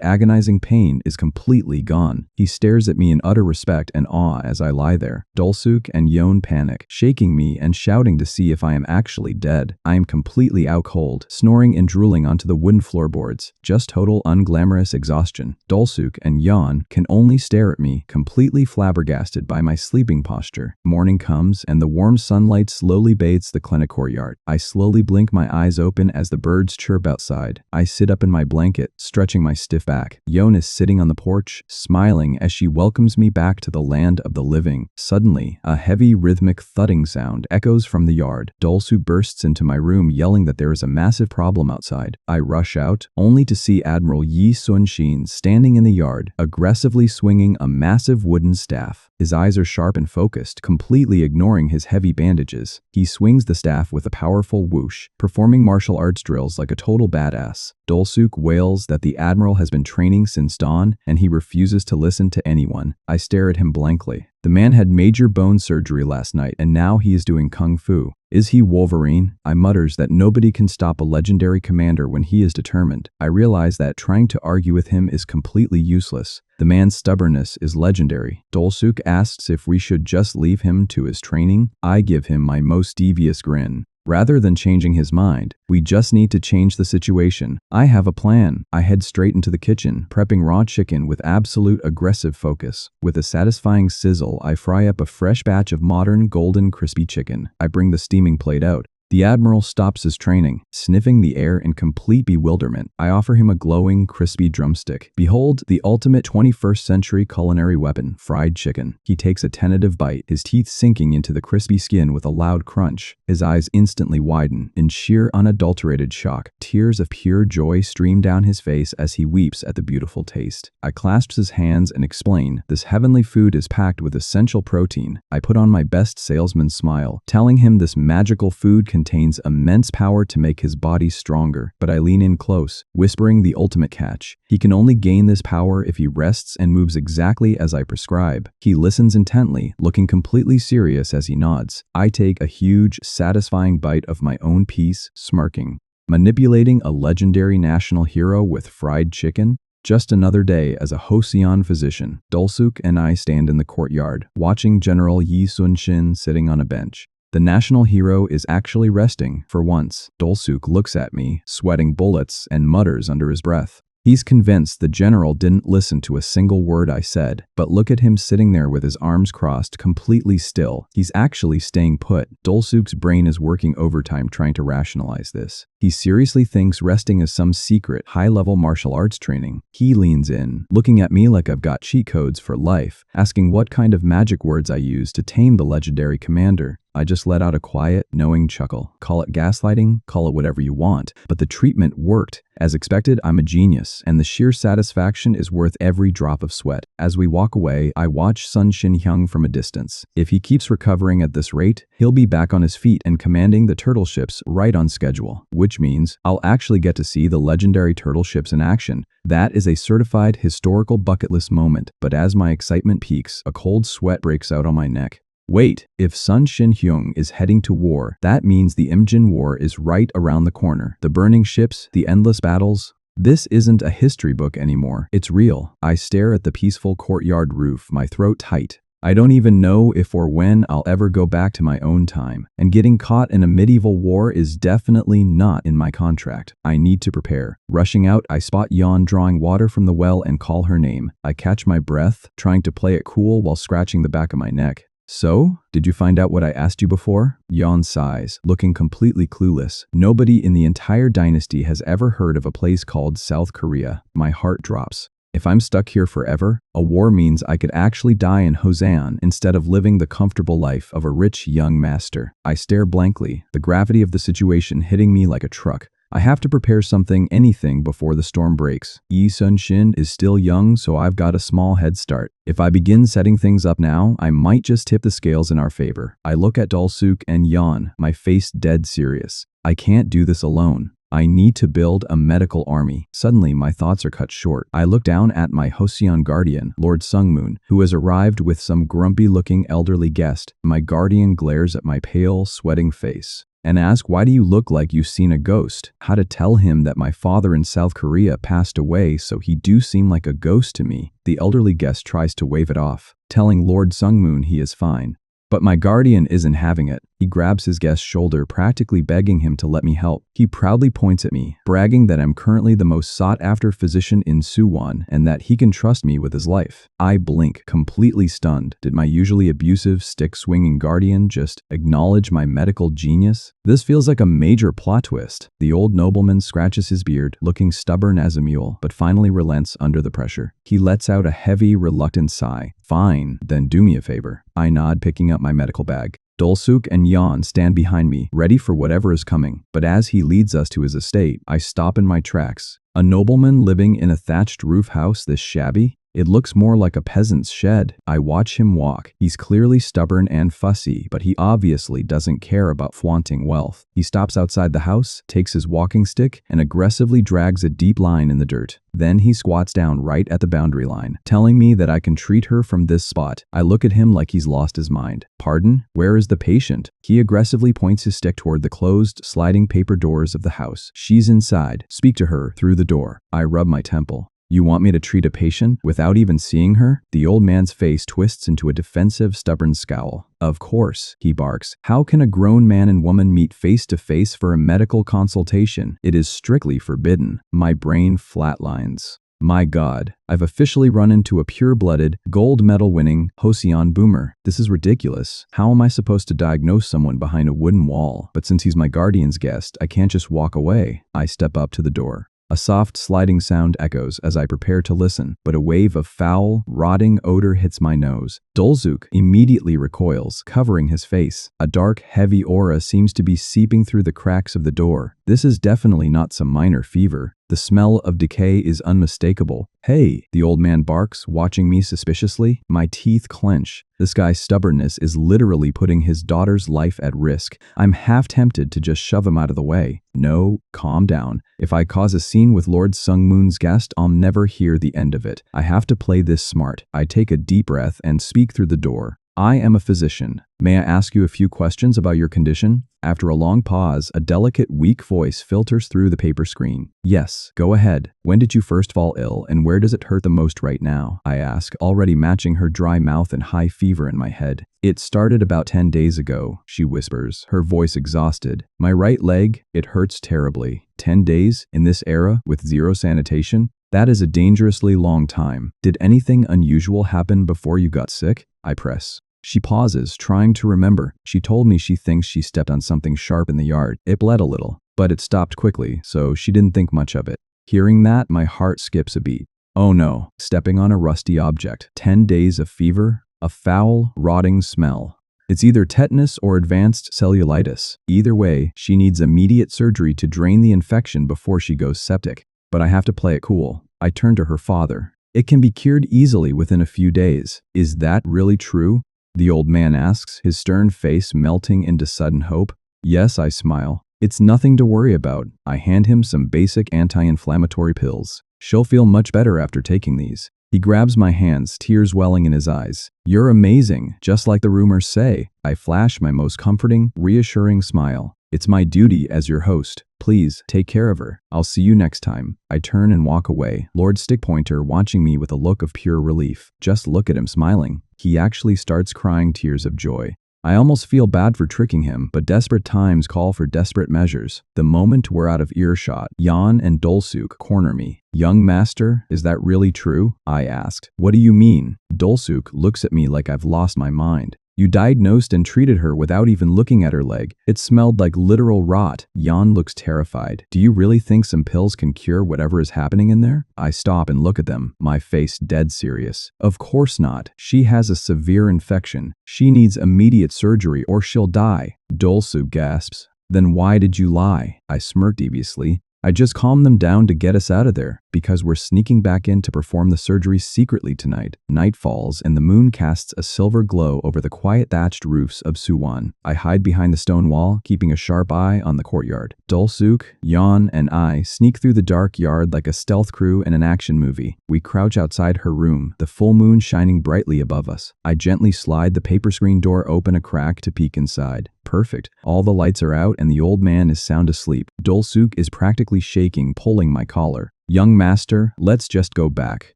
agonizing pain is completely gone. He stares at me in utter respect and awe as I lie there. Dolsuk and Yon panic, shaking me and shouting to see if I am actually dead. I am completely out cold, snoring and drooling onto the wooden floorboards. Just total unglamorous exhaustion. Dolsuk and Yon can only stare at me, completely flabbergasted by my sleeping posture. Morning comes and the warm sunlight slowly bathes the clinic courtyard. I slowly blink my eyes open as the birds chirp outside. I sit up in my blanket, stretching my stiff back. Yon is sitting on the porch, smiling as she welcomes me back to the land of the living. Suddenly, a heavy rhythmic thudding sound echoes from the yard. Dolsu bursts into my room yelling that there is a massive problem outside. I rush out, only to see Admiral Yi Sunshin standing in the yard, aggressively swinging a massive wooden staff. His eyes are sharp and focused, completely ignoring his heavy bandages. He swings the staff with a powerful whoosh, performing martial arts drills like a total badass. Dolsuk wails that the Admiral has been training since dawn, and he refuses to listen to anyone. I stare at him blankly. The man had major bone surgery last night, and now he is doing kung fu. Is he Wolverine? I mutters that nobody can stop a legendary commander when he is determined. I realize that trying to argue with him is completely useless. The man's stubbornness is legendary. Dolsuk asks if we should just leave him to his training. I give him my most devious grin. Rather than changing his mind, we just need to change the situation. I have a plan. I head straight into the kitchen, prepping raw chicken with absolute aggressive focus. With a satisfying sizzle, I fry up a fresh batch of modern golden crispy chicken. I bring the steaming plate out. The Admiral stops his training, sniffing the air in complete bewilderment. I offer him a glowing, crispy drumstick. Behold, the ultimate 21st century culinary weapon, fried chicken. He takes a tentative bite, his teeth sinking into the crispy skin with a loud crunch. His eyes instantly widen, in sheer unadulterated shock. Tears of pure joy stream down his face as he weeps at the beautiful taste. I clasp his hands and explain, this heavenly food is packed with essential protein. I put on my best salesman smile, telling him this magical food contains immense power to make his body stronger, but I lean in close, whispering the ultimate catch. He can only gain this power if he rests and moves exactly as I prescribe. He listens intently, looking completely serious as he nods. I take a huge, satisfying bite of my own piece, smirking. Manipulating a legendary national hero with fried chicken? Just another day as a Hossein physician. Dolsuk and I stand in the courtyard, watching General Yi Sunshin sitting on a bench. The national hero is actually resting, for once. Dolsuk looks at me, sweating bullets, and mutters under his breath. He's convinced the general didn't listen to a single word I said, but look at him sitting there with his arms crossed, completely still. He's actually staying put. Dolsuk's brain is working overtime trying to rationalize this. He seriously thinks resting is some secret, high-level martial arts training. He leans in, looking at me like I've got cheat codes for life, asking what kind of magic words I use to tame the legendary commander. I just let out a quiet, knowing chuckle. Call it gaslighting, call it whatever you want, but the treatment worked. As expected, I'm a genius, and the sheer satisfaction is worth every drop of sweat. As we walk away, I watch Sun Shin-hyung from a distance. If he keeps recovering at this rate, he'll be back on his feet and commanding the turtle ships right on schedule, which means I'll actually get to see the legendary turtle ships in action. That is a certified historical bucket list moment, but as my excitement peaks, a cold sweat breaks out on my neck. Wait, if Sun Shin-hyung is heading to war, that means the Imjin War is right around the corner. The burning ships, the endless battles. This isn't a history book anymore. It's real. I stare at the peaceful courtyard roof, my throat tight. I don't even know if or when I'll ever go back to my own time, and getting caught in a medieval war is definitely not in my contract. I need to prepare. Rushing out, I spot Yeon drawing water from the well and call her name. I catch my breath, trying to play it cool while scratching the back of my neck. So, did you find out what I asked you before? Yeon sighs, looking completely clueless. Nobody in the entire dynasty has ever heard of a place called South Korea. My heart drops. If I'm stuck here forever, a war means I could actually die in Hosan instead of living the comfortable life of a rich young master. I stare blankly, the gravity of the situation hitting me like a truck. I have to prepare something, anything, before the storm breaks. Yi Sun-shin is still young, so I've got a small head start. If I begin setting things up now, I might just tip the scales in our favor. I look at Dolsuk and yawn, my face dead serious. I can't do this alone. I need to build a medical army. Suddenly, my thoughts are cut short. I look down at my Hoseon guardian, Lord Sungmoon, who has arrived with some grumpy-looking elderly guest. My guardian glares at my pale, sweating face and asks, "Why do you look like you've seen a ghost?" How to tell him that my father in South Korea passed away, so he do seem like a ghost to me. The elderly guest tries to wave it off, telling Lord Sungmoon he is fine. But my guardian isn't having it. He grabs his guest's shoulder, practically begging him to let me help. He proudly points at me, bragging that I'm currently the most sought-after physician in Suwon and that he can trust me with his life. I blink, completely stunned. Did my usually abusive, stick-swinging guardian just acknowledge my medical genius? This feels like a major plot twist. The old nobleman scratches his beard, looking stubborn as a mule, but finally relents under the pressure. He lets out a heavy, reluctant sigh. "Fine, then do me a favor." I nod, picking up my medical bag. Dolsuk and Yeon stand behind me, ready for whatever is coming. But as he leads us to his estate, I stop in my tracks. A nobleman living in a thatched roof house this shabby? It looks more like a peasant's shed. I watch him walk. He's clearly stubborn and fussy, but he obviously doesn't care about flaunting wealth. He stops outside the house, takes his walking stick, and aggressively drags a deep line in the dirt. Then he squats down right at the boundary line, telling me that I can treat her from this spot. I look at him like he's lost his mind. "Pardon? Where is the patient?" He aggressively points his stick toward the closed, sliding paper doors of the house. "She's inside. Speak to her through the door." I rub my temple. "You want me to treat a patient without even seeing her?" The old man's face twists into a defensive, stubborn scowl. "Of course," he barks. "How can a grown man and woman meet face to face for a medical consultation? It is strictly forbidden." My brain flatlines. My God, I've officially run into a pure-blooded, gold medal-winning Hoseon boomer. This is ridiculous. How am I supposed to diagnose someone behind a wooden wall? But since he's my guardian's guest, I can't just walk away. I step up to the door. A soft sliding sound echoes as I prepare to listen, but a wave of foul, rotting odor hits my nose. Dolsuk immediately recoils, covering his face. A dark, heavy aura seems to be seeping through the cracks of the door. This is definitely not some minor fever. The smell of decay is unmistakable. "Hey," the old man barks, watching me suspiciously. My teeth clench. This guy's stubbornness is literally putting his daughter's life at risk. I'm half tempted to just shove him out of the way. No, calm down. If I cause a scene with Lord Sungmoon's guest, I'll never hear the end of it. I have to play this smart. I take a deep breath and speak through the door. "I am a physician. May I ask you a few questions about your condition?" After a long pause, a delicate, weak voice filters through the paper screen. "Yes, go ahead. When did you first fall ill, and where does it hurt the most right now?" I ask, already matching her dry mouth and high fever in my head. "It started about 10 days ago," she whispers, her voice exhausted. "My right leg, it hurts terribly. 10 days? In this era, with zero sanitation? That is a dangerously long time. Did anything unusual happen before you got sick?" I press. She pauses, trying to remember. She told me she thinks she stepped on something sharp in the yard. It bled a little, but it stopped quickly, so she didn't think much of it. Hearing that, my heart skips a beat. Oh no, stepping on a rusty object. 10 days of fever? A foul, rotting smell. It's either tetanus or advanced cellulitis. Either way, she needs immediate surgery to drain the infection before she goes septic. But I have to play it cool. I turn to her father. "It can be cured easily within a few days. Is that really true?" the old man asks, his stern face melting into sudden hope. "Yes," I smile. "It's nothing to worry about." I hand him some basic anti-inflammatory pills. "She'll feel much better after taking these." He grabs my hands, tears welling in his eyes. You're amazing, just like the rumors say. I flash my most comforting, reassuring smile. It's my duty as your host. Please, take care of her. I'll see you next time. I turn and walk away, Lord Stickpointer watching me with a look of pure relief. Just look at him smiling. He actually starts crying tears of joy. I almost feel bad for tricking him, but desperate times call for desperate measures. The moment we're out of earshot, Yan and Dolsuk corner me. Young master, is that really true? I asked. What do you mean? Dolsuk looks at me like I've lost my mind. You diagnosed and treated her without even looking at her leg. It smelled like literal rot. Yan looks terrified. Do you really think some pills can cure whatever is happening in there? I stop and look at them, my face dead serious. Of course not. She has a severe infection. She needs immediate surgery or she'll die. Dolsu gasps. Then why did you lie? I smirk deviously. I just calmed them down to get us out of there, because we're sneaking back in to perform the surgery secretly tonight. Night falls and the moon casts a silver glow over the quiet thatched roofs of Suwon. I hide behind the stone wall, keeping a sharp eye on the courtyard. Dolsuk, Yan, and I sneak through the dark yard like a stealth crew in an action movie. We crouch outside her room, the full moon shining brightly above us. I gently slide the paper screen door open a crack to peek inside. Perfect. All the lights are out and the old man is sound asleep. Dolsuk is practically shaking, pulling my collar. Young master, let's just go back.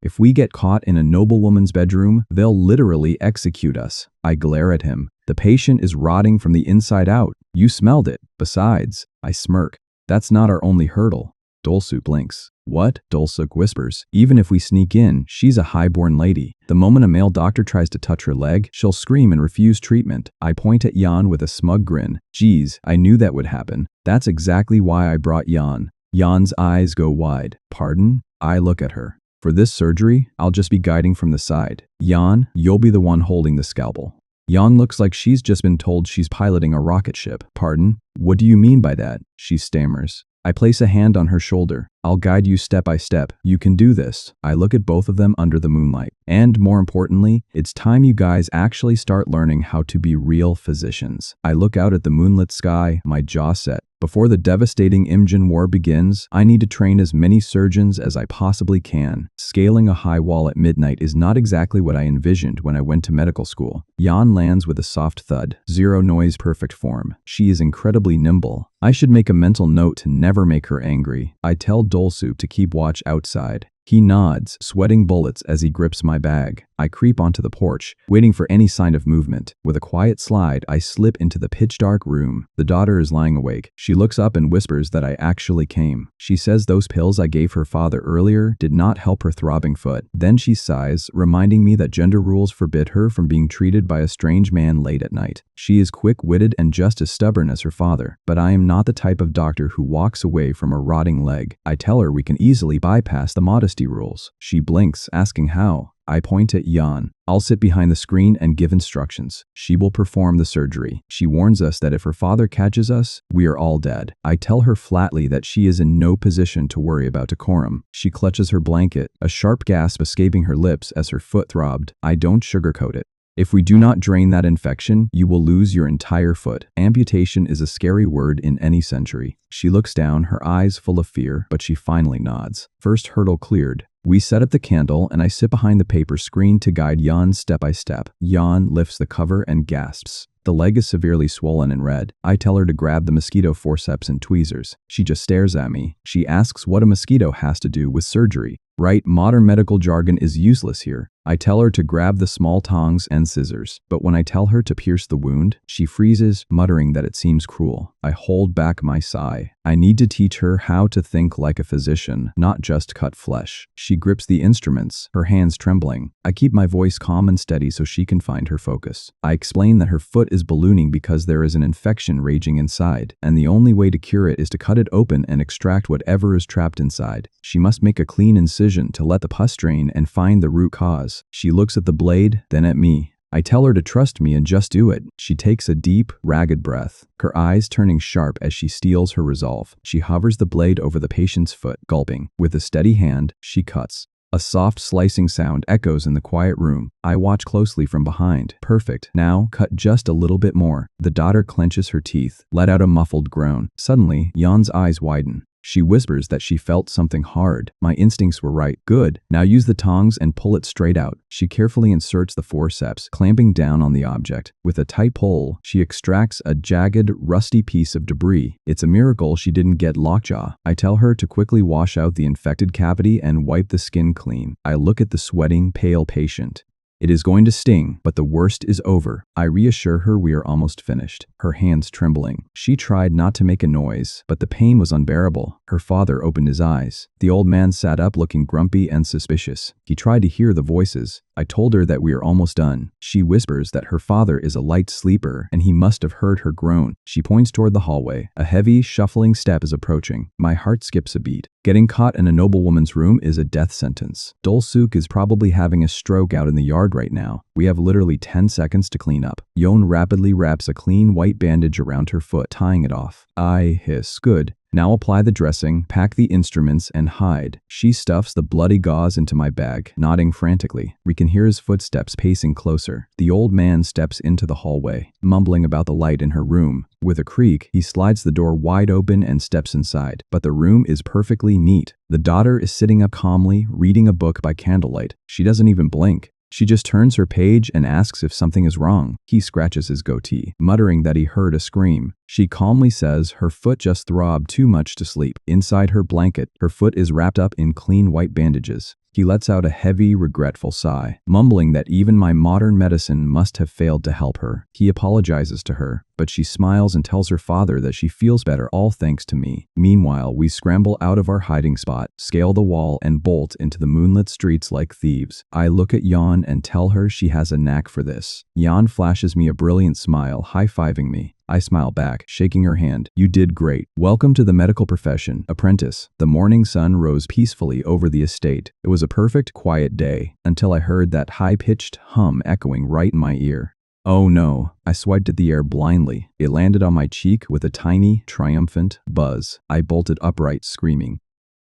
If we get caught in a noblewoman's bedroom, they'll literally execute us. I glare at him. The patient is rotting from the inside out. You smelled it. Besides, I smirk. That's not our only hurdle. Dolsuk blinks. What? Dolsuk whispers. Even if we sneak in, she's a highborn lady. The moment a male doctor tries to touch her leg, she'll scream and refuse treatment. I point at Yan with a smug grin. Geez, I knew that would happen. That's exactly why I brought Yan. Yan's eyes go wide. Pardon? I look at her. For this surgery, I'll just be guiding from the side. Yan, you'll be the one holding the scalpel. Yan looks like she's just been told she's piloting a rocket ship. Pardon? What do you mean by that? She stammers. I place a hand on her shoulder. I'll guide you step by step. You can do this. I look at both of them under the moonlight. And more importantly, it's time you guys actually start learning how to be real physicians. I look out at the moonlit sky, my jaw set. Before the devastating Imjin War begins, I need to train as many surgeons as I possibly can. Scaling a high wall at midnight is not exactly what I envisioned when I went to medical school. Yan lands with a soft thud. Zero noise, perfect form. She is incredibly nimble. I should make a mental note to never make her angry. I tell Dolsu to keep watch outside. He nods, sweating bullets as he grips my bag. I creep onto the porch, waiting for any sign of movement. With a quiet slide, I slip into the pitch-dark room. The daughter is lying awake. She looks up and whispers that I actually came. She says those pills I gave her father earlier did not help her throbbing foot. Then she sighs, reminding me that gender rules forbid her from being treated by a strange man late at night. She is quick-witted and just as stubborn as her father, but I am not the type of doctor who walks away from a rotting leg. I tell her we can easily bypass the modesty rules. She blinks, asking how. I point at Yan. I'll sit behind the screen and give instructions. She will perform the surgery. She warns us that if her father catches us, we are all dead. I tell her flatly that she is in no position to worry about decorum. She clutches her blanket, a sharp gasp escaping her lips as her foot throbbed. I don't sugarcoat it. If we do not drain that infection, you will lose your entire foot. Amputation is a scary word in any century. She looks down, her eyes full of fear, but she finally nods. First hurdle cleared. We set up the candle and I sit behind the paper screen to guide Yan step by step. Yan lifts the cover and gasps. The leg is severely swollen and red. I tell her to grab the mosquito forceps and tweezers. She just stares at me. She asks what a mosquito has to do with surgery. Right, modern medical jargon is useless here. I tell her to grab the small tongs and scissors, but when I tell her to pierce the wound, she freezes, muttering that it seems cruel. I hold back my sigh. I need to teach her how to think like a physician, not just cut flesh. She grips the instruments, her hands trembling. I keep my voice calm and steady so she can find her focus. I explain that her foot is ballooning because there is an infection raging inside, and the only way to cure it is to cut it open and extract whatever is trapped inside. She must make a clean incision to let the pus drain and find the root cause. She looks at the blade, then at me. I tell her to trust me and just do it. She takes a deep, ragged breath, her eyes turning sharp as she steels her resolve. She hovers the blade over the patient's foot, gulping. With a steady hand, she cuts. A soft slicing sound echoes in the quiet room. I watch closely from behind. Perfect. Now, cut just a little bit more. The daughter clenches her teeth, let out a muffled groan. Suddenly, Yan's eyes widen. She whispers that she felt something hard. My instincts were right. Good. Now use the tongs and pull it straight out. She carefully inserts the forceps, clamping down on the object. With a tight pull, she extracts a jagged, rusty piece of debris. It's a miracle she didn't get lockjaw. I tell her to quickly wash out the infected cavity and wipe the skin clean. I look at the sweating, pale patient. It is going to sting, but the worst is over. I reassure her we are almost finished, her hands trembling. She tried not to make a noise, but the pain was unbearable. Her father opened his eyes. The old man sat up looking grumpy and suspicious. He tried to hear the voices. I told her that we are almost done. She whispers that her father is a light sleeper and he must have heard her groan. She points toward the hallway. A heavy, shuffling step is approaching. My heart skips a beat. Getting caught in a noblewoman's room is a death sentence. Dolsuk is probably having a stroke out in the yard right now. We have literally 10 seconds to clean up. Yon rapidly wraps a clean white bandage around her foot, tying it off. I hiss. Good. Now apply the dressing, pack the instruments, and hide. She stuffs the bloody gauze into my bag, nodding frantically. We can hear his footsteps pacing closer. The old man steps into the hallway, mumbling about the light in her room. With a creak, he slides the door wide open and steps inside. But the room is perfectly neat. The daughter is sitting up calmly, reading a book by candlelight. She doesn't even blink. She just turns her page and asks if something is wrong. He scratches his goatee, muttering that he heard a scream. She calmly says her foot just throbbed too much to sleep. Inside her blanket, her foot is wrapped up in clean white bandages. He lets out a heavy, regretful sigh, mumbling that even my modern medicine must have failed to help her. He apologizes to her, but she smiles and tells her father that she feels better, all thanks to me. Meanwhile, we scramble out of our hiding spot, scale the wall, and bolt into the moonlit streets like thieves. I look at Yan and tell her she has a knack for this. Yan flashes me a brilliant smile, high-fiving me. I smile back, shaking her hand. You did great. Welcome to the medical profession, apprentice. The morning sun rose peacefully over the estate. It was a perfect, quiet day, until I heard that high-pitched hum echoing right in my ear. Oh no. I swiped at the air blindly. It landed on my cheek with a tiny, triumphant buzz. I bolted upright, screaming.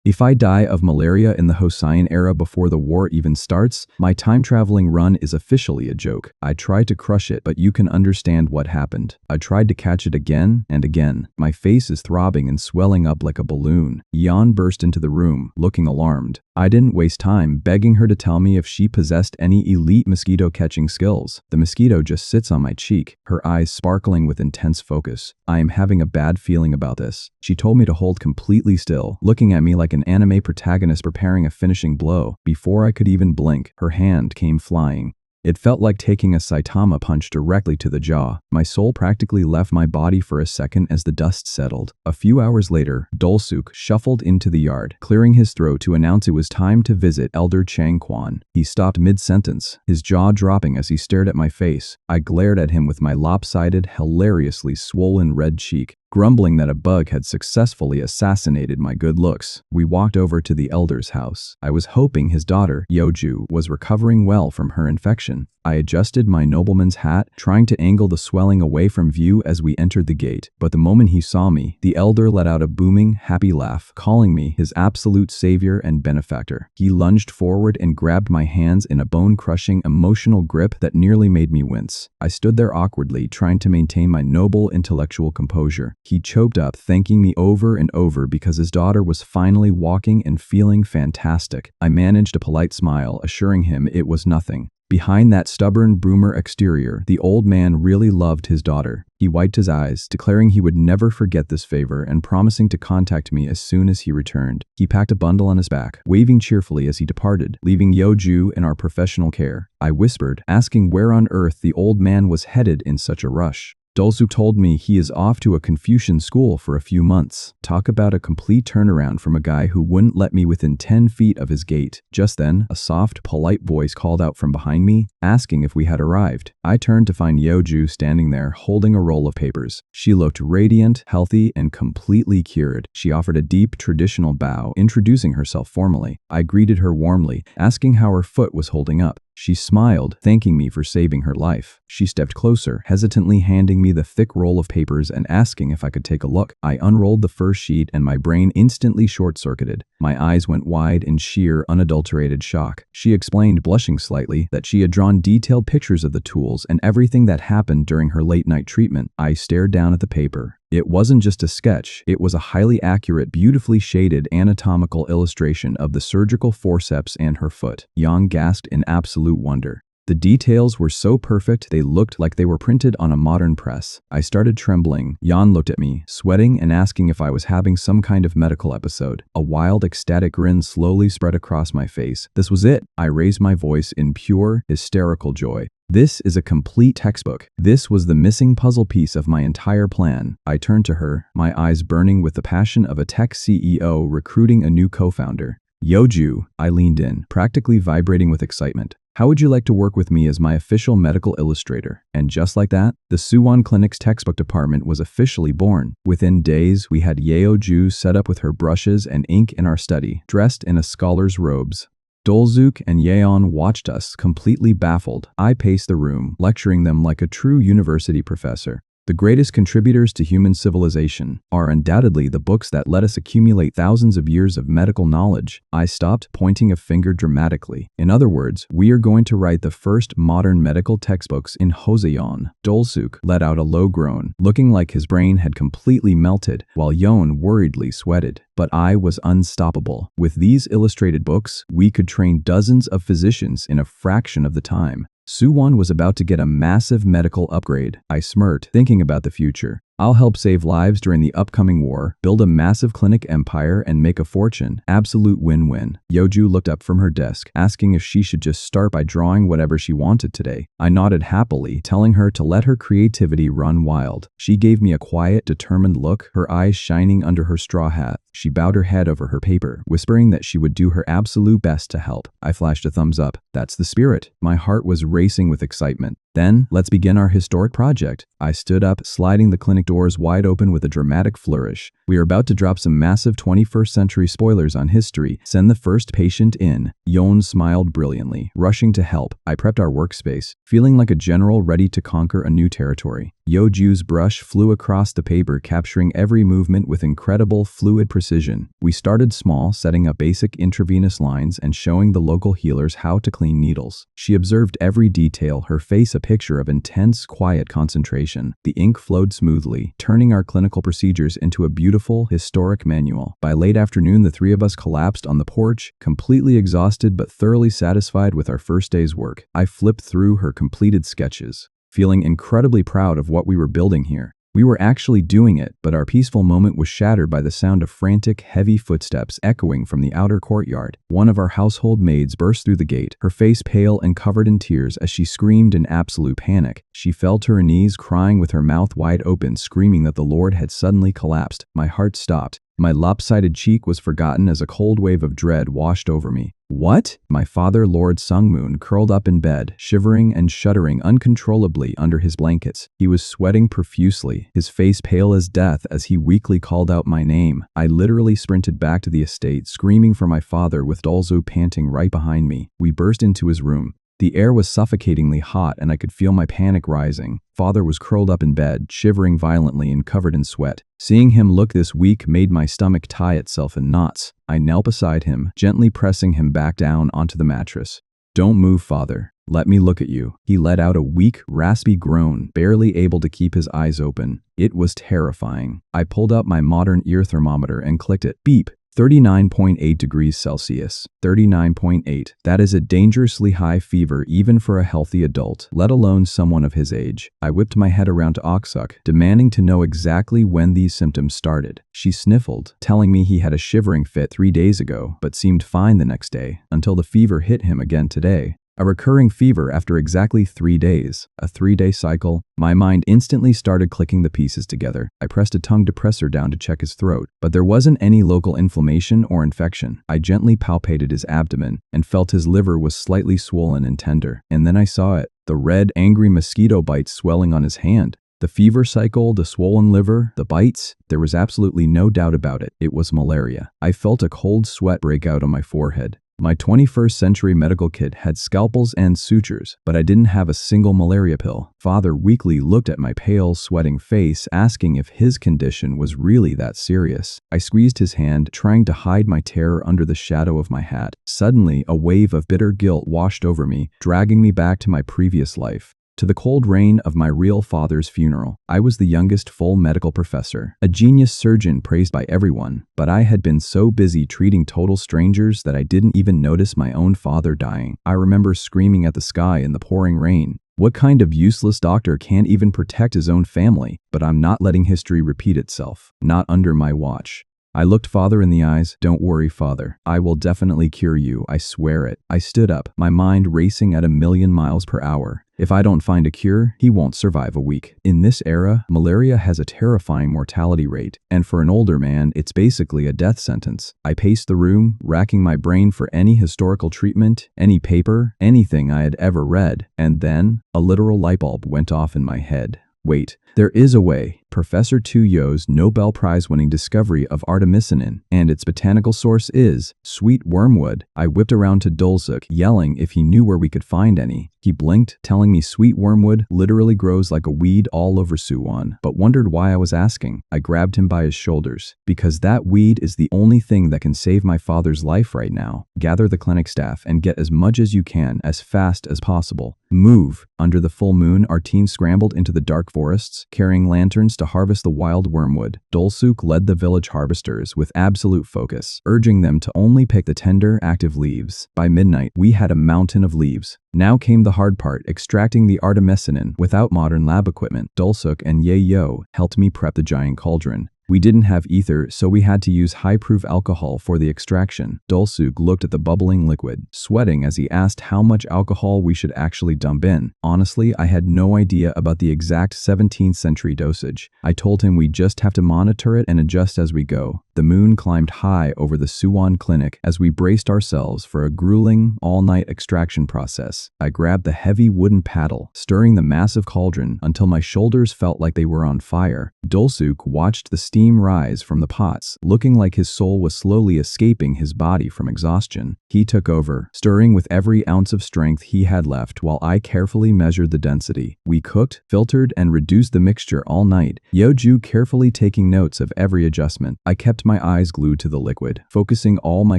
If I die of malaria in the Hosein era before the war even starts, my time-traveling run is officially a joke. I tried to crush it, but you can understand what happened. I tried to catch it again and again. My face is throbbing and swelling up like a balloon. Yan burst into the room, looking alarmed. I didn't waste time begging her to tell me if she possessed any elite mosquito-catching skills. The mosquito just sits on my cheek, her eyes sparkling with intense focus. I am having a bad feeling about this. She told me to hold completely still, looking at me like an anime protagonist preparing a finishing blow. Before I could even blink, her hand came flying. It felt like taking a Saitama punch directly to the jaw. My soul practically left my body for a second as the dust settled. A few hours later, Dolsuk shuffled into the yard, clearing his throat to announce it was time to visit Elder Chang Quan. He stopped mid-sentence, his jaw dropping as he stared at my face. I glared at him with my lopsided, hilariously swollen red cheek, grumbling that a bug had successfully assassinated my good looks. We walked over to the elder's house. I was hoping his daughter, Yeoju, was recovering well from her infection. I adjusted my nobleman's hat, trying to angle the swelling away from view as we entered the gate. But the moment he saw me, the elder let out a booming, happy laugh, calling me his absolute savior and benefactor. He lunged forward and grabbed my hands in a bone-crushing, emotional grip that nearly made me wince. I stood there awkwardly, trying to maintain my noble intellectual composure. He choked up, thanking me over and over because his daughter was finally walking and feeling fantastic. I managed a polite smile, assuring him it was nothing. Behind that stubborn boomer exterior, the old man really loved his daughter. He wiped his eyes, declaring he would never forget this favor and promising to contact me as soon as he returned. He packed a bundle on his back, waving cheerfully as he departed, leaving Yeoju in our professional care. I whispered, asking where on earth the old man was headed in such a rush. Dolsuk told me he is off to a Confucian school for a few months. Talk about a complete turnaround from a guy who wouldn't let me within 10 feet of his gate. Just then, a soft, polite voice called out from behind me, asking if we had arrived. I turned to find Yeoju standing there, holding a roll of papers. She looked radiant, healthy, and completely cured. She offered a deep, traditional bow, introducing herself formally. I greeted her warmly, asking how her foot was holding up. She smiled, thanking me for saving her life. She stepped closer, hesitantly handing me the thick roll of papers and asking if I could take a look. I unrolled the first sheet and my brain instantly short-circuited. My eyes went wide in sheer, unadulterated shock. She explained, blushing slightly, that she had drawn detailed pictures of the tools and everything that happened during her late-night treatment. I stared down at the paper, It wasn't just a sketch, it was a highly accurate, beautifully shaded anatomical illustration of the surgical forceps and her foot. Yan gasped in absolute wonder. The details were so perfect they looked like they were printed on a modern press. I started trembling. Yan looked at me, sweating and asking if I was having some kind of medical episode. A wild, ecstatic grin slowly spread across my face. This was it. I raised my voice in pure, hysterical joy. This is a complete textbook. This was the missing puzzle piece of my entire plan. I turned to her, my eyes burning with the passion of a tech CEO recruiting a new co-founder. Yoju, I leaned in, practically vibrating with excitement. How would you like to work with me as my official medical illustrator? And just like that, the Suwon Clinic's textbook department was officially born. Within days, we had Yeoju set up with her brushes and ink in our study, dressed in a scholar's robes. Dolzuk and Yeon watched us, completely baffled. I paced the room, lecturing them like a true university professor. The greatest contributors to human civilization are undoubtedly the books that let us accumulate thousands of years of medical knowledge. I stopped, pointing a finger dramatically. In other words, we are going to write the first modern medical textbooks in Joseon. Dolsuk let out a low groan, looking like his brain had completely melted, while Yeon worriedly sweated. But I was unstoppable. With these illustrated books, we could train dozens of physicians in a fraction of the time. Suwon was about to get a massive medical upgrade. I smirked, thinking about the future. I'll help save lives during the upcoming war, build a massive clinic empire, and make a fortune. Absolute win-win. Yoju looked up from her desk, asking if she should just start by drawing whatever she wanted today. I nodded happily, telling her to let her creativity run wild. She gave me a quiet, determined look, her eyes shining under her straw hat. She bowed her head over her paper, whispering that she would do her absolute best to help. I flashed a thumbs up. That's the spirit. My heart was racing with excitement. Then, let's begin our historic project. I stood up, sliding the clinic doors wide open with a dramatic flourish. We are about to drop some massive 21st century spoilers on history. Send the first patient in. Yeon smiled brilliantly, rushing to help. I prepped our workspace, feeling like a general ready to conquer a new territory. Yoju's brush flew across the paper, capturing every movement with incredible, fluid precision. We started small, setting up basic intravenous lines and showing the local healers how to clean needles. She observed every detail, her face a picture of intense, quiet concentration. The ink flowed smoothly, turning our clinical procedures into a beautiful, historic manual. By late afternoon, the three of us collapsed on the porch, completely exhausted but thoroughly satisfied with our first day's work. I flipped through her completed sketches, feeling incredibly proud of what we were building here. We were actually doing it, but our peaceful moment was shattered by the sound of frantic, heavy footsteps echoing from the outer courtyard. One of our household maids burst through the gate, her face pale and covered in tears as she screamed in absolute panic. She fell to her knees, crying with her mouth wide open, screaming that the Lord had suddenly collapsed. My heart stopped. My lopsided cheek was forgotten as a cold wave of dread washed over me. What? My father, Lord Sungmoon, curled up in bed, shivering and shuddering uncontrollably under his blankets. He was sweating profusely, his face pale as death as he weakly called out my name. I literally sprinted back to the estate, screaming for my father with Dolzo panting right behind me. We burst into his room. The air was suffocatingly hot and I could feel my panic rising. Father was curled up in bed, shivering violently and covered in sweat. Seeing him look this weak made my stomach tie itself in knots. I knelt beside him, gently pressing him back down onto the mattress. Don't move, father. Let me look at you. He let out a weak, raspy groan, barely able to keep his eyes open. It was terrifying. I pulled out my modern ear thermometer and clicked it. Beep. 39.8 degrees Celsius. 39.8. That is a dangerously high fever even for a healthy adult, let alone someone of his age. I whipped my head around to Oksuk, demanding to know exactly when these symptoms started. She sniffled, telling me he had a shivering fit 3 days ago, but seemed fine the next day, until the fever hit him again today. A recurring fever after exactly 3 days. A 3-day cycle. My mind instantly started clicking the pieces together. I pressed a tongue depressor down to check his throat, but there wasn't any local inflammation or infection. I gently palpated his abdomen and felt his liver was slightly swollen and tender. And then I saw it. The red, angry mosquito bites swelling on his hand. The fever cycle, the swollen liver, the bites, there was absolutely no doubt about it. It was malaria. I felt a cold sweat break out on my forehead. My 21st century medical kit had scalpels and sutures, but I didn't have a single malaria pill. Father weakly looked at my pale, sweating face, asking if his condition was really that serious. I squeezed his hand, trying to hide my terror under the shadow of my hat. Suddenly, a wave of bitter guilt washed over me, dragging me back to my previous life. to the cold rain of my real father's funeral. I was the youngest full medical professor, a genius surgeon praised by everyone, but I had been so busy treating total strangers that I didn't even notice my own father dying. I remember screaming at the sky in the pouring rain. What kind of useless doctor can't even protect his own family? But I'm not letting history repeat itself. Not under my watch. I looked father in the eyes. Don't worry, father. I will definitely cure you. I swear it. I stood up, my mind racing at 1,000,000 miles per hour. If I don't find a cure, he won't survive a week. In this era, malaria has a terrifying mortality rate, and for an older man, it's basically a death sentence. I paced the room, racking my brain for any historical treatment, any paper, anything I had ever read, and then a literal light bulb went off in my head. Wait, there is a way. Professor Tuyo's Nobel Prize-winning discovery of artemisinin, and its botanical source is sweet wormwood. I whipped around to Dulsuk, yelling if he knew where we could find any. He blinked, telling me sweet wormwood literally grows like a weed all over Suwon, but wondered why I was asking. I grabbed him by his shoulders. Because that weed is the only thing that can save my father's life right now. Gather the clinic staff and get as much as you can, as fast as possible. Move. Under the full moon, our team scrambled into the dark forests, carrying lanterns to harvest the wild wormwood. Dulsuk led the village harvesters with absolute focus, urging them to only pick the tender, active leaves. By midnight, we had a mountain of leaves. Now came the hard part, extracting the artemisinin without modern lab equipment. Dulsuk and Yahello helped me prep the giant cauldron. We didn't have ether, so we had to use high-proof alcohol for the extraction. Dulsuk looked at the bubbling liquid, sweating as he asked how much alcohol we should actually dump in. Honestly, I had no idea about the exact 17th century dosage. I told him we just have to monitor it and adjust as we go. The moon climbed high over the Suwon clinic as we braced ourselves for a grueling, all-night extraction process. I grabbed the heavy wooden paddle, stirring the massive cauldron until my shoulders felt like they were on fire. Dulsuk watched the steam rise from the pots, looking like his soul was slowly escaping his body from exhaustion. He took over, stirring with every ounce of strength he had left while I carefully measured the density. We cooked, filtered, and reduced the mixture all night, Yeoju carefully taking notes of every adjustment. I kept my eyes glued to the liquid, focusing all my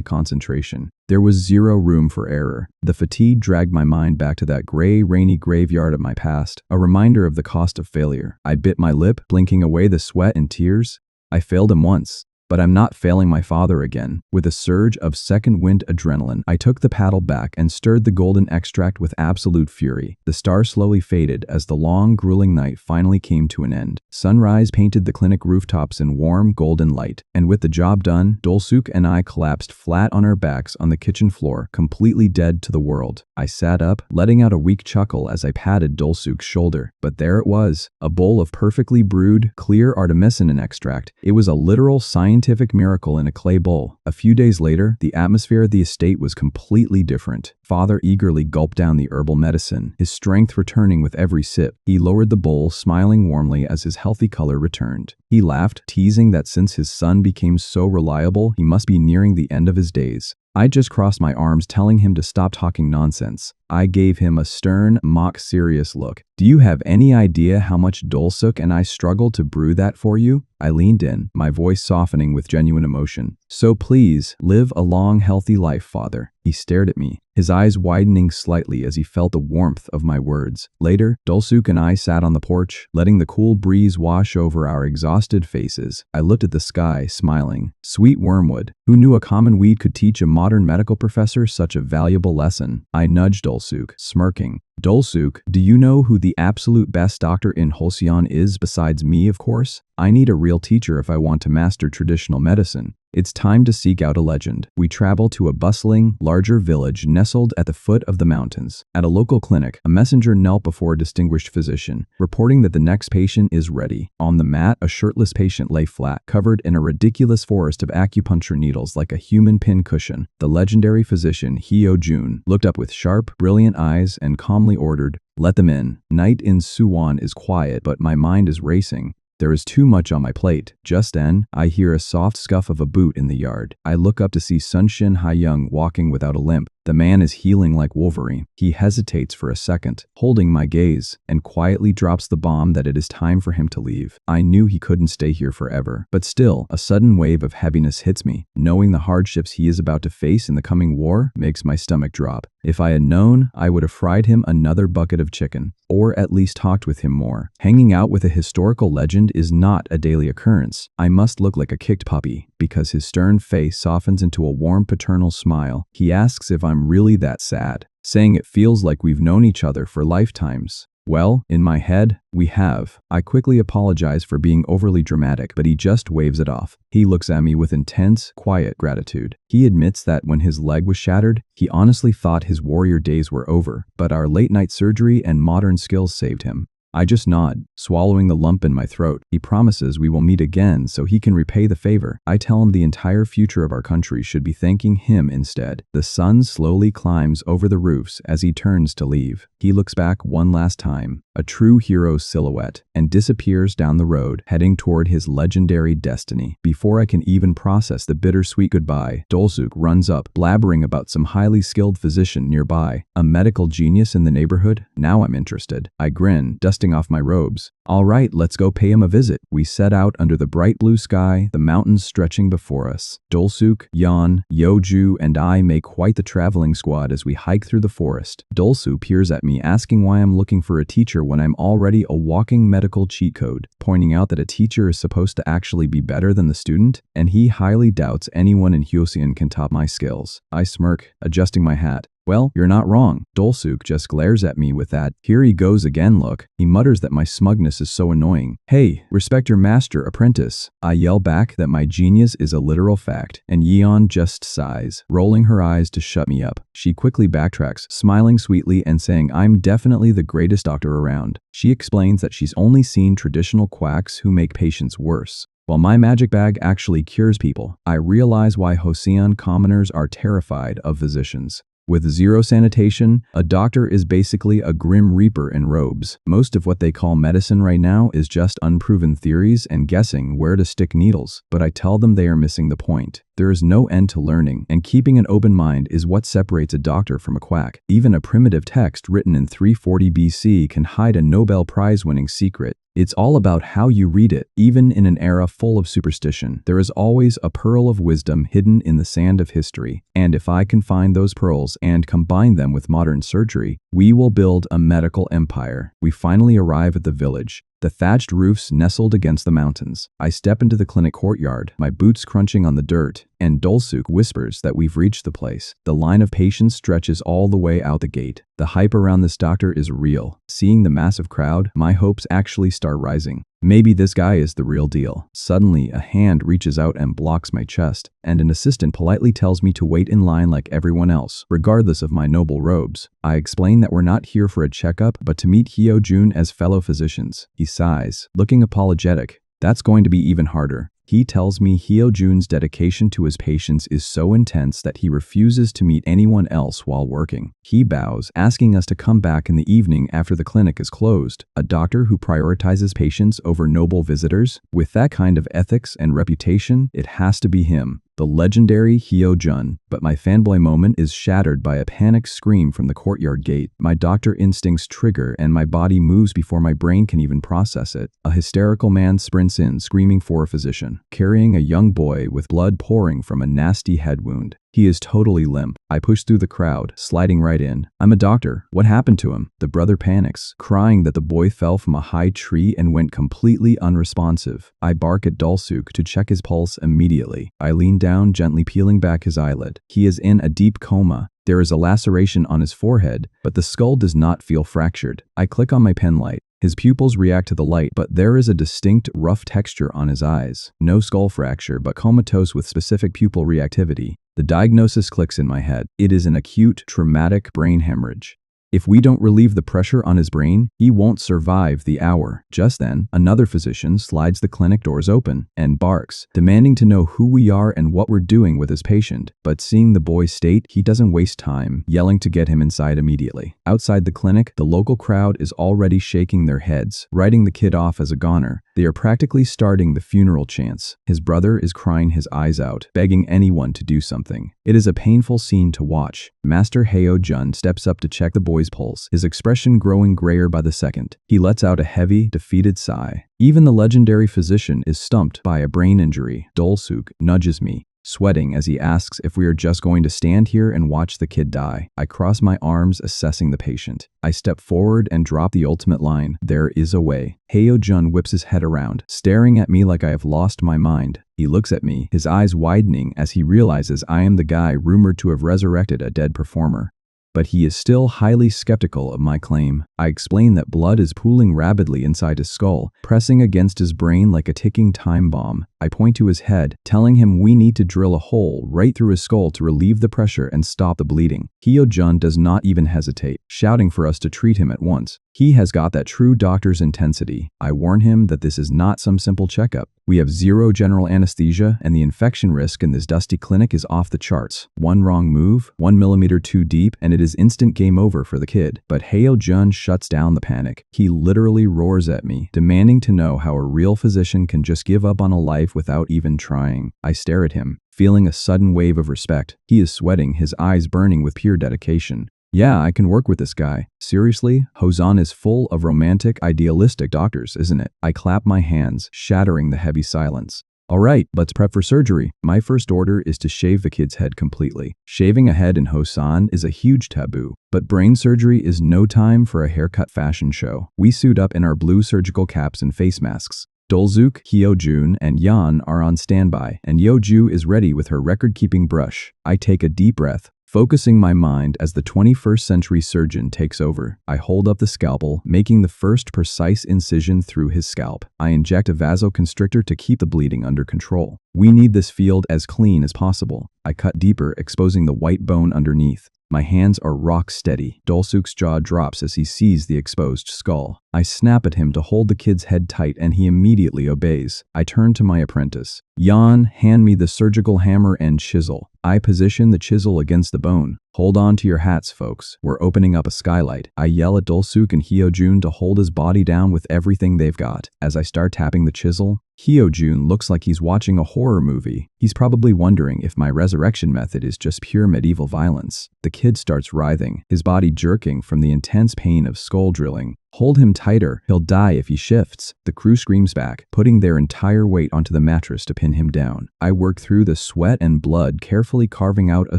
concentration. There was zero room for error. The fatigue dragged my mind back to that gray, rainy graveyard of my past, a reminder of the cost of failure. I bit my lip, blinking away the sweat and tears. I failed him once, but I'm not failing my father again. With a surge of second-wind adrenaline, I took the paddle back and stirred the golden extract with absolute fury. The star slowly faded as the long, grueling night finally came to an end. Sunrise painted the clinic rooftops in warm, golden light, and with the job done, Dulsuk and I collapsed flat on our backs on the kitchen floor, completely dead to the world. I sat up, letting out a weak chuckle as I patted Dulsuk's shoulder. But there it was, a bowl of perfectly brewed, clear artemisinin extract. It was a literal scientific miracle in a clay bowl. A few days later, the atmosphere at the estate was completely different. Father eagerly gulped down the herbal medicine, his strength returning with every sip. He lowered the bowl, smiling warmly as his healthy color returned. He laughed, teasing that since his son became so reliable, he must be nearing the end of his days. I just crossed my arms, telling him to stop talking nonsense. I gave him a stern, mock-serious look. Do you have any idea how much Dulsuk and I struggled to brew that for you? I leaned in, my voice softening with genuine emotion. So please, live a long, healthy life, father. He stared at me, his eyes widening slightly as he felt the warmth of my words. Later, Dulsuk and I sat on the porch, letting the cool breeze wash over our exhausted faces. I looked at the sky, smiling. Sweet wormwood. Who knew a common weed could teach a modern medical professor such a valuable lesson? I nudged Dulsuk, smirking. Dulsuk, do you know who the absolute best doctor in Halcyon is besides me, of course? I need a real teacher if I want to master traditional medicine. It's time to seek out a legend. We travel to a bustling, larger village nestled at the foot of the mountains. At a local clinic, a messenger knelt before a distinguished physician, reporting that the next patient is ready. On the mat, a shirtless patient lay flat, covered in a ridiculous forest of acupuncture needles like a human pin cushion. The legendary physician, Hyo-jun, looked up with sharp, brilliant eyes and calmly ordered, "Let them in." Night in Suwon is quiet, but my mind is racing. There is too much on my plate. Just then, I hear a soft scuff of a boot in the yard. I look up to see Sunshin Ha-young walking without a limp. The man is healing like Wolverine. He hesitates for a second, holding my gaze, and quietly drops the bomb that it is time for him to leave. I knew he couldn't stay here forever, but still, a sudden wave of heaviness hits me. Knowing the hardships he is about to face in the coming war makes my stomach drop. If I had known, I would have fried him another bucket of chicken, or at least talked with him more. Hanging out with a historical legend is not a daily occurrence. I must look like a kicked puppy, because his stern face softens into a warm paternal smile. He asks if I'm really that sad, saying it feels like we've known each other for lifetimes. Well, in my head, we have. I quickly apologize for being overly dramatic, but he just waves it off. He looks at me with intense, quiet gratitude. He admits that when his leg was shattered, he honestly thought his warrior days were over, but our late-night surgery and modern skills saved him. I just nod, swallowing the lump in my throat. He promises we will meet again so he can repay the favor. I tell him the entire future of our country should be thanking him instead. The sun slowly climbs over the roofs as he turns to leave. He looks back one last time, a true hero's silhouette, and disappears down the road, heading toward his legendary destiny. Before I can even process the bittersweet goodbye, Dolsuk runs up, blabbering about some highly skilled physician nearby. A medical genius in the neighborhood? Now I'm interested. I grin, dusting off my robes. All right, let's go pay him a visit. We set out under the bright blue sky, the mountains stretching before us. Dolsuk, Yan, Yeoju, and I make quite the traveling squad as we hike through the forest. Dolsu peers at me, asking why I'm looking for a teacher when I'm already a walking medical cheat code, pointing out that a teacher is supposed to actually be better than the student, and he highly doubts anyone in Hyosien can top my skills. I smirk, adjusting my hat. Well, you're not wrong. Dolsuk just glares at me with that "here he goes again" look. He mutters that my smugness is so annoying. Hey, respect your master, apprentice. I yell back that my genius is a literal fact, and Yeon just sighs, rolling her eyes to shut me up. She quickly backtracks, smiling sweetly and saying I'm definitely the greatest doctor around. She explains that she's only seen traditional quacks who make patients worse, while my magic bag actually cures people. I realize why Hoseian commoners are terrified of physicians. With zero sanitation, a doctor is basically a grim reaper in robes. Most of what they call medicine right now is just unproven theories and guessing where to stick needles. But I tell them they are missing the point. There is no end to learning, and keeping an open mind is what separates a doctor from a quack. Even a primitive text written in 340 BC can hide a Nobel Prize-winning secret. It's all about how you read it. Even in an era full of superstition, there is always a pearl of wisdom hidden in the sand of history. And if I can find those pearls and combine them with modern surgery, we will build a medical empire. We finally arrive at the village, the thatched roofs nestled against the mountains. I step into the clinic courtyard, my boots crunching on the dirt, and Dolsuk whispers that we've reached the place. The line of patients stretches all the way out the gate. The hype around this doctor is real. Seeing the massive crowd, my hopes actually start rising. Maybe this guy is the real deal. Suddenly, a hand reaches out and blocks my chest, and an assistant politely tells me to wait in line like everyone else, regardless of my noble robes. I explain that we're not here for a checkup, but to meet Hyo-jun as fellow physicians. He sighs, looking apologetic. That's going to be even harder. He tells me Hyo-jun's dedication to his patients is so intense that he refuses to meet anyone else while working. He bows, asking us to come back in the evening after the clinic is closed. A doctor who prioritizes patients over noble visitors? With that kind of ethics and reputation, it has to be him, the legendary Hyo-jun. But my fanboy moment is shattered by a panicked scream from the courtyard gate. My doctor instincts trigger and my body moves before my brain can even process it. A hysterical man sprints in, screaming for a physician, carrying a young boy with blood pouring from a nasty head wound. He is totally limp. I push through the crowd, sliding right in. I'm a doctor. What happened to him? The brother panics, crying that the boy fell from a high tree and went completely unresponsive. I bark at Dolsuk to check his pulse immediately. I lean down, gently peeling back his eyelid. He is in a deep coma. There is a laceration on his forehead, but the skull does not feel fractured. I click on my pen light. His pupils react to the light, but there is a distinct rough texture on his eyes. No skull fracture, but comatose with specific pupil reactivity. The diagnosis clicks in my head. It is an acute, traumatic brain hemorrhage. If we don't relieve the pressure on his brain, he won't survive the hour. Just then, another physician slides the clinic doors open and barks, demanding to know who we are and what we're doing with his patient. But seeing the boy's state, he doesn't waste time, yelling to get him inside immediately. Outside the clinic, the local crowd is already shaking their heads, writing the kid off as a goner. They are practically starting the funeral chants. His brother is crying his eyes out, begging anyone to do something. It is a painful scene to watch. Master Hyo-jun steps up to check the boy's pulse, his expression growing grayer by the second. He lets out a heavy, defeated sigh. Even the legendary physician is stumped by a brain injury. Dol-suk nudges me, sweating as he asks if we are just going to stand here and watch the kid die. I cross my arms, assessing the patient. I step forward and drop the ultimate line, "There is a way." Hyo-jun whips his head around, staring at me like I have lost my mind. He looks at me, his eyes widening as he realizes I am the guy rumored to have resurrected a dead performer. But he is still highly skeptical of my claim. I explain that blood is pooling rapidly inside his skull, pressing against his brain like a ticking time bomb. I point to his head, telling him we need to drill a hole right through his skull to relieve the pressure and stop the bleeding. Hyo-jun does not even hesitate, shouting for us to treat him at once. He has got that true doctor's intensity. I warn him that this is not some simple checkup. We have zero general anesthesia, and the infection risk in this dusty clinic is off the charts. One wrong move, 1 millimeter too deep, and it is instant game over for the kid. But Hyo-jun shuts down the panic. He literally roars at me, demanding to know how a real physician can just give up on a life without even trying. I stare at him, feeling a sudden wave of respect. He is sweating, his eyes burning with pure dedication. Yeah, I can work with this guy. Seriously, Hosan is full of romantic, idealistic doctors, isn't it? I clap my hands, shattering the heavy silence. All right, let's prep for surgery. My first order is to shave the kid's head completely. Shaving a head in Hosan is a huge taboo, but brain surgery is no time for a haircut fashion show. We suit up in our blue surgical caps and face masks. Dol-suk, Hyo-jun, and Yan are on standby, and Yeoju is ready with her record-keeping brush. I take a deep breath, focusing my mind as the 21st century surgeon takes over. I hold up the scalpel, making the first precise incision through his scalp. I inject a vasoconstrictor to keep the bleeding under control. We need this field as clean as possible. I cut deeper, exposing the white bone underneath. My hands are rock steady. Dol-suk's jaw drops as he sees the exposed skull. I snap at him to hold the kid's head tight, and he immediately obeys. I turn to my apprentice. Yan, hand me the surgical hammer and chisel. I position the chisel against the bone. Hold on to your hats, folks. We're opening up a skylight. I yell at Dol-suk and Hyo-jun to hold his body down with everything they've got. As I start tapping the chisel, Hyo-jun looks like he's watching a horror movie. He's probably wondering if my resurrection method is just pure medieval violence. The kid starts writhing, his body jerking from the intense pain of skull drilling. Hold him tighter, he'll die if he shifts. The crew screams back, putting their entire weight onto the mattress to pin him down. I work through the sweat and blood, carefully carving out a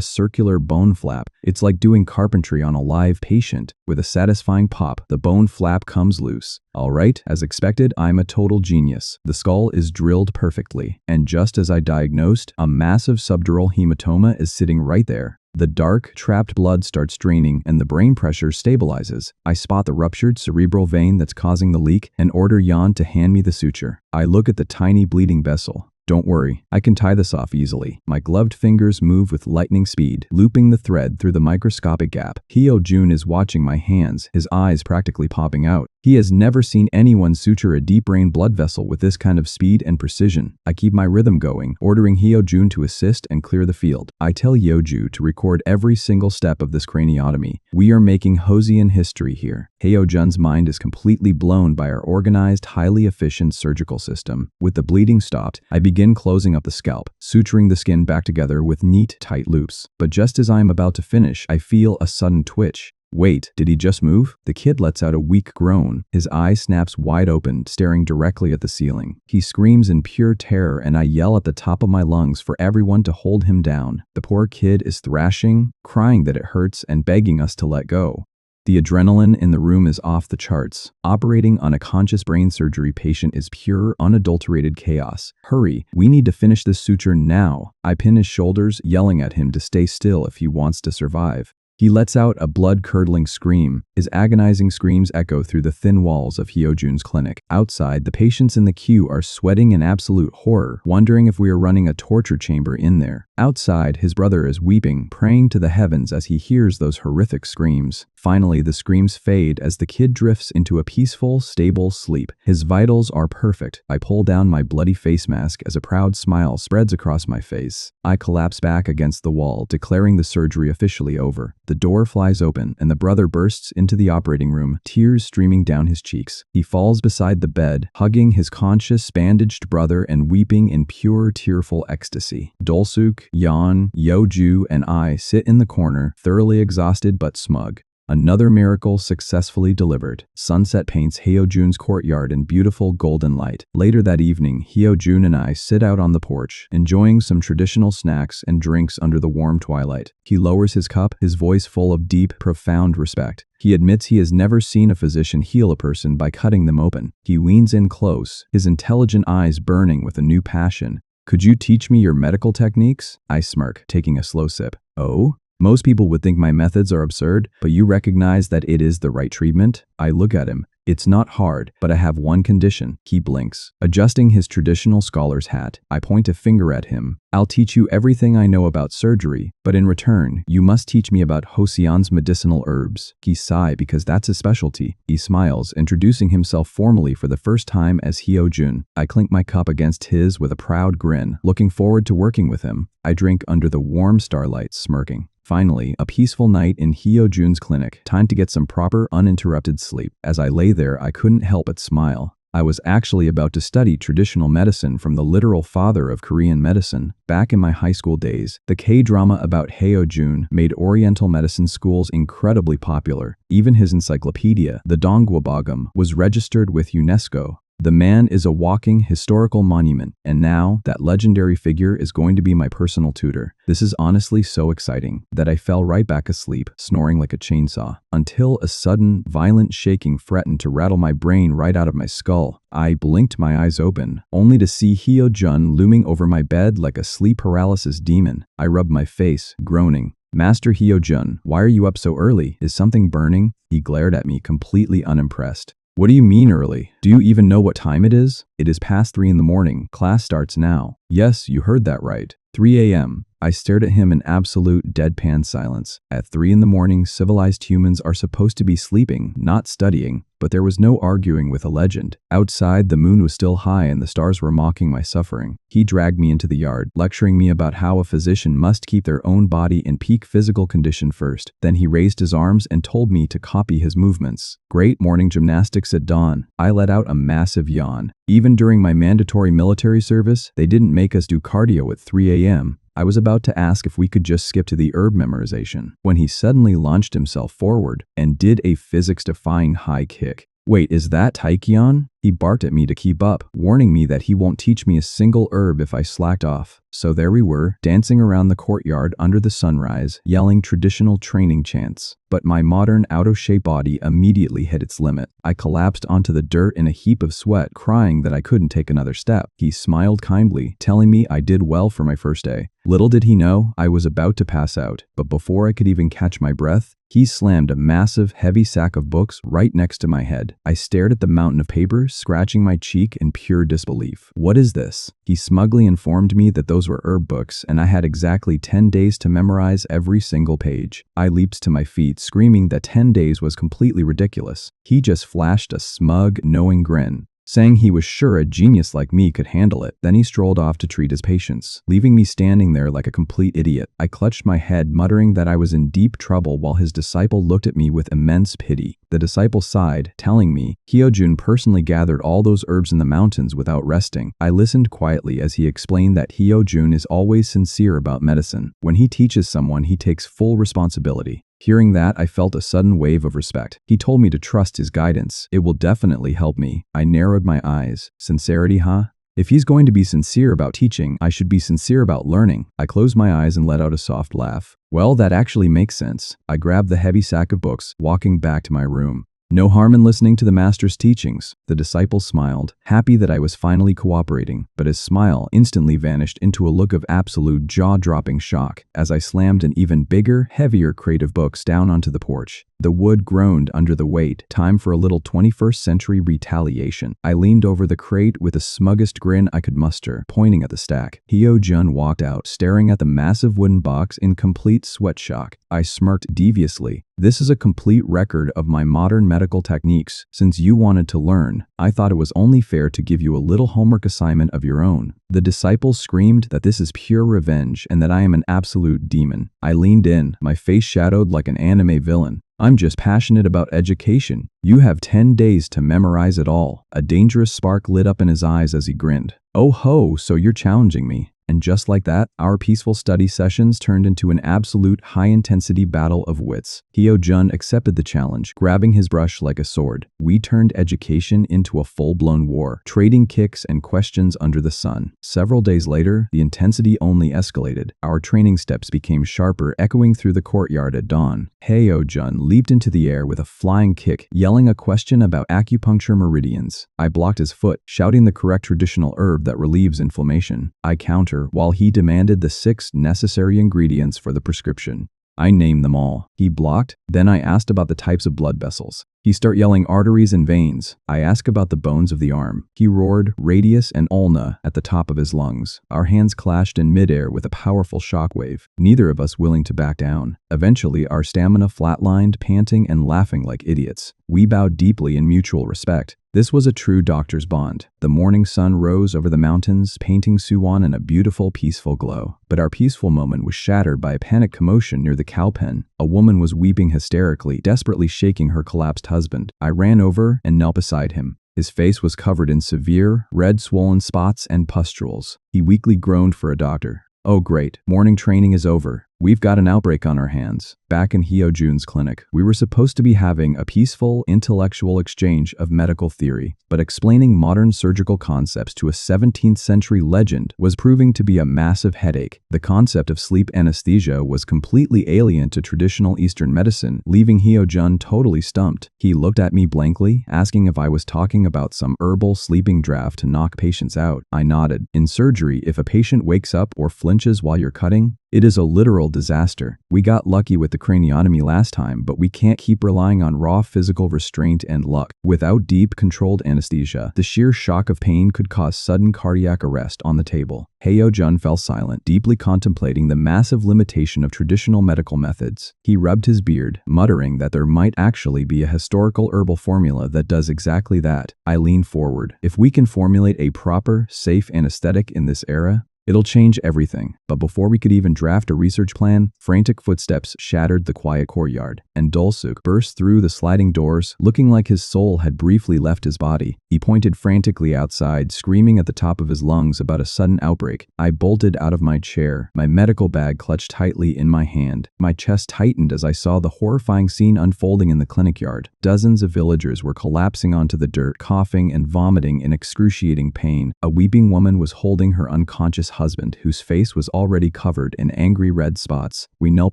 circular bone flap. It's like doing carpentry on a live patient. With a satisfying pop, the bone flap comes loose. All right, as expected, I'm a total genius. The skull is drilled perfectly, and just as I diagnosed, a massive subdural hematoma is sitting right there. The dark, trapped blood starts draining and the brain pressure stabilizes. I spot the ruptured cerebral vein that's causing the leak and order Yan to hand me the suture. I look at the tiny bleeding vessel. Don't worry, I can tie this off easily. My gloved fingers move with lightning speed, looping the thread through the microscopic gap. Hyo-jun is watching my hands, his eyes practically popping out. He has never seen anyone suture a deep brain blood vessel with this kind of speed and precision. I keep my rhythm going, ordering Hyo-jun to assist and clear the field. I tell Yeoju to record every single step of this craniotomy. We are making Hosian history here. Hyo-jun's mind is completely blown by our organized, highly efficient surgical system. With the bleeding stopped, I begin closing up the scalp, suturing the skin back together with neat, tight loops. But just as I am about to finish, I feel a sudden twitch. Wait, did he just move? The kid lets out a weak groan. His eye snaps wide open, staring directly at the ceiling. He screams in pure terror, and I yell at the top of my lungs for everyone to hold him down. The poor kid is thrashing, crying that it hurts, and begging us to let go. The adrenaline in the room is off the charts. Operating on a conscious brain surgery patient is pure, unadulterated chaos. Hurry, we need to finish this suture now. I pin his shoulders, yelling at him to stay still if he wants to survive. He lets out a blood-curdling scream. His agonizing screams echo through the thin walls of Hyo-jun's clinic. Outside, the patients in the queue are sweating in absolute horror, wondering if we are running a torture chamber in there. Outside, his brother is weeping, praying to the heavens as he hears those horrific screams. Finally, the screams fade as the kid drifts into a peaceful, stable sleep. His vitals are perfect. I pull down my bloody face mask as a proud smile spreads across my face. I collapse back against the wall, declaring the surgery officially over. The door flies open, and the brother bursts into the operating room, tears streaming down his cheeks. He falls beside the bed, hugging his conscious, bandaged brother and weeping in pure, tearful ecstasy. Dolsuk, Yan, Yeoju, and I sit in the corner, thoroughly exhausted but smug. Another miracle successfully delivered. Sunset paints Hyojun's courtyard in beautiful golden light. Later that evening, Hyojun and I sit out on the porch, enjoying some traditional snacks and drinks under the warm twilight. He lowers his cup, his voice full of deep, profound respect. He admits he has never seen a physician heal a person by cutting them open. He leans in close, his intelligent eyes burning with a new passion. "Could you teach me your medical techniques?" I smirk, taking a slow sip. "Oh? Most people would think my methods are absurd, but you recognize that it is the right treatment?" I look at him. "It's not hard, but I have one condition." He blinks. Adjusting his traditional scholar's hat, I point a finger at him. "I'll teach you everything I know about surgery, but in return, you must teach me about Hosian's medicinal herbs." He sighs because that's his specialty. He smiles, introducing himself formally for the first time as Hyojun. I clink my cup against his with a proud grin, looking forward to working with him. I drink under the warm starlight, smirking. Finally, a peaceful night in Hyojun's clinic. Time to get some proper, uninterrupted sleep. As I lay there, I couldn't help but smile. I was actually about to study traditional medicine from the literal father of Korean medicine. Back in my high school days, the K-drama about Hyojun made Oriental medicine schools incredibly popular. Even his encyclopedia, the Donggwabogam, was registered with UNESCO. The man is a walking historical monument, and now that legendary figure is going to be my personal tutor. This is honestly so exciting that I fell right back asleep, snoring like a chainsaw, until a sudden, violent shaking threatened to rattle my brain right out of my skull. I blinked my eyes open, only to see Hyojun looming over my bed like a sleep paralysis demon. I rubbed my face, groaning. "Master Hyojun, why are you up so early? Is something burning?" He glared at me, completely unimpressed. "What do you mean early? Do you even know what time it is? It is past 3 in the morning. Class starts now." "Yes, you heard that right. 3 a.m. I stared at him in absolute deadpan silence. At 3 in the morning, civilized humans are supposed to be sleeping, not studying, but there was no arguing with a legend. Outside, the moon was still high and the stars were mocking my suffering. He dragged me into the yard, lecturing me about how a physician must keep their own body in peak physical condition first. Then he raised his arms and told me to copy his movements. Great morning gymnastics at dawn. I let out a massive yawn. Even during my mandatory military service, they didn't make us do cardio at 3 a.m. I was about to ask if we could just skip to the herb memorization, when he suddenly launched himself forward and did a physics-defying high kick. "Wait, is that Taekyon?" He barked at me to keep up, warning me that he won't teach me a single herb if I slacked off. So there we were, dancing around the courtyard under the sunrise, yelling traditional training chants. But my modern, out-of-shape body immediately hit its limit. I collapsed onto the dirt in a heap of sweat, crying that I couldn't take another step. He smiled kindly, telling me I did well for my first day. Little did he know, I was about to pass out. But before I could even catch my breath, he slammed a massive, heavy sack of books right next to my head. I stared at the mountain of papers, scratching my cheek in pure disbelief. "What is this?" He smugly informed me that those were herb books, and I had exactly 10 days to memorize every single page. I leaped to my feet, screaming that 10 days was completely ridiculous. He just flashed a smug, knowing grin, saying he was sure a genius like me could handle it. Then he strolled off to treat his patients, leaving me standing there like a complete idiot. I clutched my head, muttering that I was in deep trouble while his disciple looked at me with immense pity. The disciple sighed, telling me Hyojun personally gathered all those herbs in the mountains without resting. I listened quietly as he explained that Hyojun is always sincere about medicine. When he teaches someone, he takes full responsibility. Hearing that, I felt a sudden wave of respect. He told me to trust his guidance. It will definitely help me. I narrowed my eyes. Sincerity, huh? If he's going to be sincere about teaching, I should be sincere about learning. I closed my eyes and let out a soft laugh. Well, that actually makes sense. I grabbed the heavy sack of books, walking back to my room. No harm in listening to the master's teachings. The disciple smiled, happy that I was finally cooperating, but his smile instantly vanished into a look of absolute jaw-dropping shock as I slammed an even bigger, heavier crate of books down onto the porch. The wood groaned under the weight. Time for a little 21st century retaliation. I leaned over the crate with the smuggest grin I could muster, pointing at the stack. Hyojun walked out, staring at the massive wooden box in complete sweat shock. I smirked deviously, This is a complete record of my modern medical techniques. Since you wanted to learn, I thought it was only fair to give you a little homework assignment of your own." The disciples screamed that this is pure revenge and that I am an absolute demon. I leaned in, my face shadowed like an anime villain. "I'm just passionate about education. You have 10 days to memorize it all." A dangerous spark lit up in his eyes as he grinned. "Oh ho, so you're challenging me." And just like that, our peaceful study sessions turned into an absolute high-intensity battle of wits. Hyo-jun accepted the challenge, grabbing his brush like a sword. We turned education into a full-blown war, trading kicks and questions under the sun. Several days later, the intensity only escalated. Our training steps became sharper, echoing through the courtyard at dawn. Hyo-jun leaped into the air with a flying kick, yelling a question about acupuncture meridians. I blocked his foot, shouting the correct traditional herb that relieves inflammation. I countered while he demanded the 6 necessary ingredients for the prescription. I named them all. He blocked. Then I asked about the types of blood vessels. He started yelling arteries and veins. I asked about the bones of the arm. He roared radius and ulna at the top of his lungs. Our hands clashed in midair with a powerful shockwave, neither of us willing to back down. Eventually, our stamina flatlined, panting and laughing like idiots. We bowed deeply in mutual respect. This was a true doctor's bond. The morning sun rose over the mountains, painting Suwon in a beautiful, peaceful glow. But our peaceful moment was shattered by a panic commotion near the cow pen. A woman was weeping hysterically, desperately shaking her collapsed husband. I ran over and knelt beside him. His face was covered in severe, red swollen spots and pustules. He weakly groaned for a doctor. "Oh great, morning training is over. We've got an outbreak on our hands." Back in Hyo-jun's clinic, we were supposed to be having a peaceful, intellectual exchange of medical theory, but explaining modern surgical concepts to a 17th century legend was proving to be a massive headache. The concept of sleep anesthesia was completely alien to traditional Eastern medicine, leaving Hyo-jun totally stumped. He looked at me blankly, asking if I was talking about some herbal sleeping draft to knock patients out. I nodded. In surgery, if a patient wakes up or flinches while you're cutting, it is a literal disaster. We got lucky with the craniotomy last time, but we can't keep relying on raw physical restraint and luck. Without deep, controlled anesthesia, the sheer shock of pain could cause sudden cardiac arrest on the table. Hyo-jun fell silent, deeply contemplating the massive limitation of traditional medical methods. He rubbed his beard, muttering that there might actually be a historical herbal formula that does exactly that. I leaned forward. If we can formulate a proper, safe anesthetic in this era, it'll change everything. But before we could even draft a research plan, frantic footsteps shattered the quiet courtyard, and Dolsuk burst through the sliding doors, looking like his soul had briefly left his body. He pointed frantically outside, screaming at the top of his lungs about a sudden outbreak. I bolted out of my chair, my medical bag clutched tightly in my hand. My chest tightened as I saw the horrifying scene unfolding in the clinic yard. Dozens of villagers were collapsing onto the dirt, coughing and vomiting in excruciating pain. A weeping woman was holding her unconscious husband, whose face was already covered in angry red spots. We knelt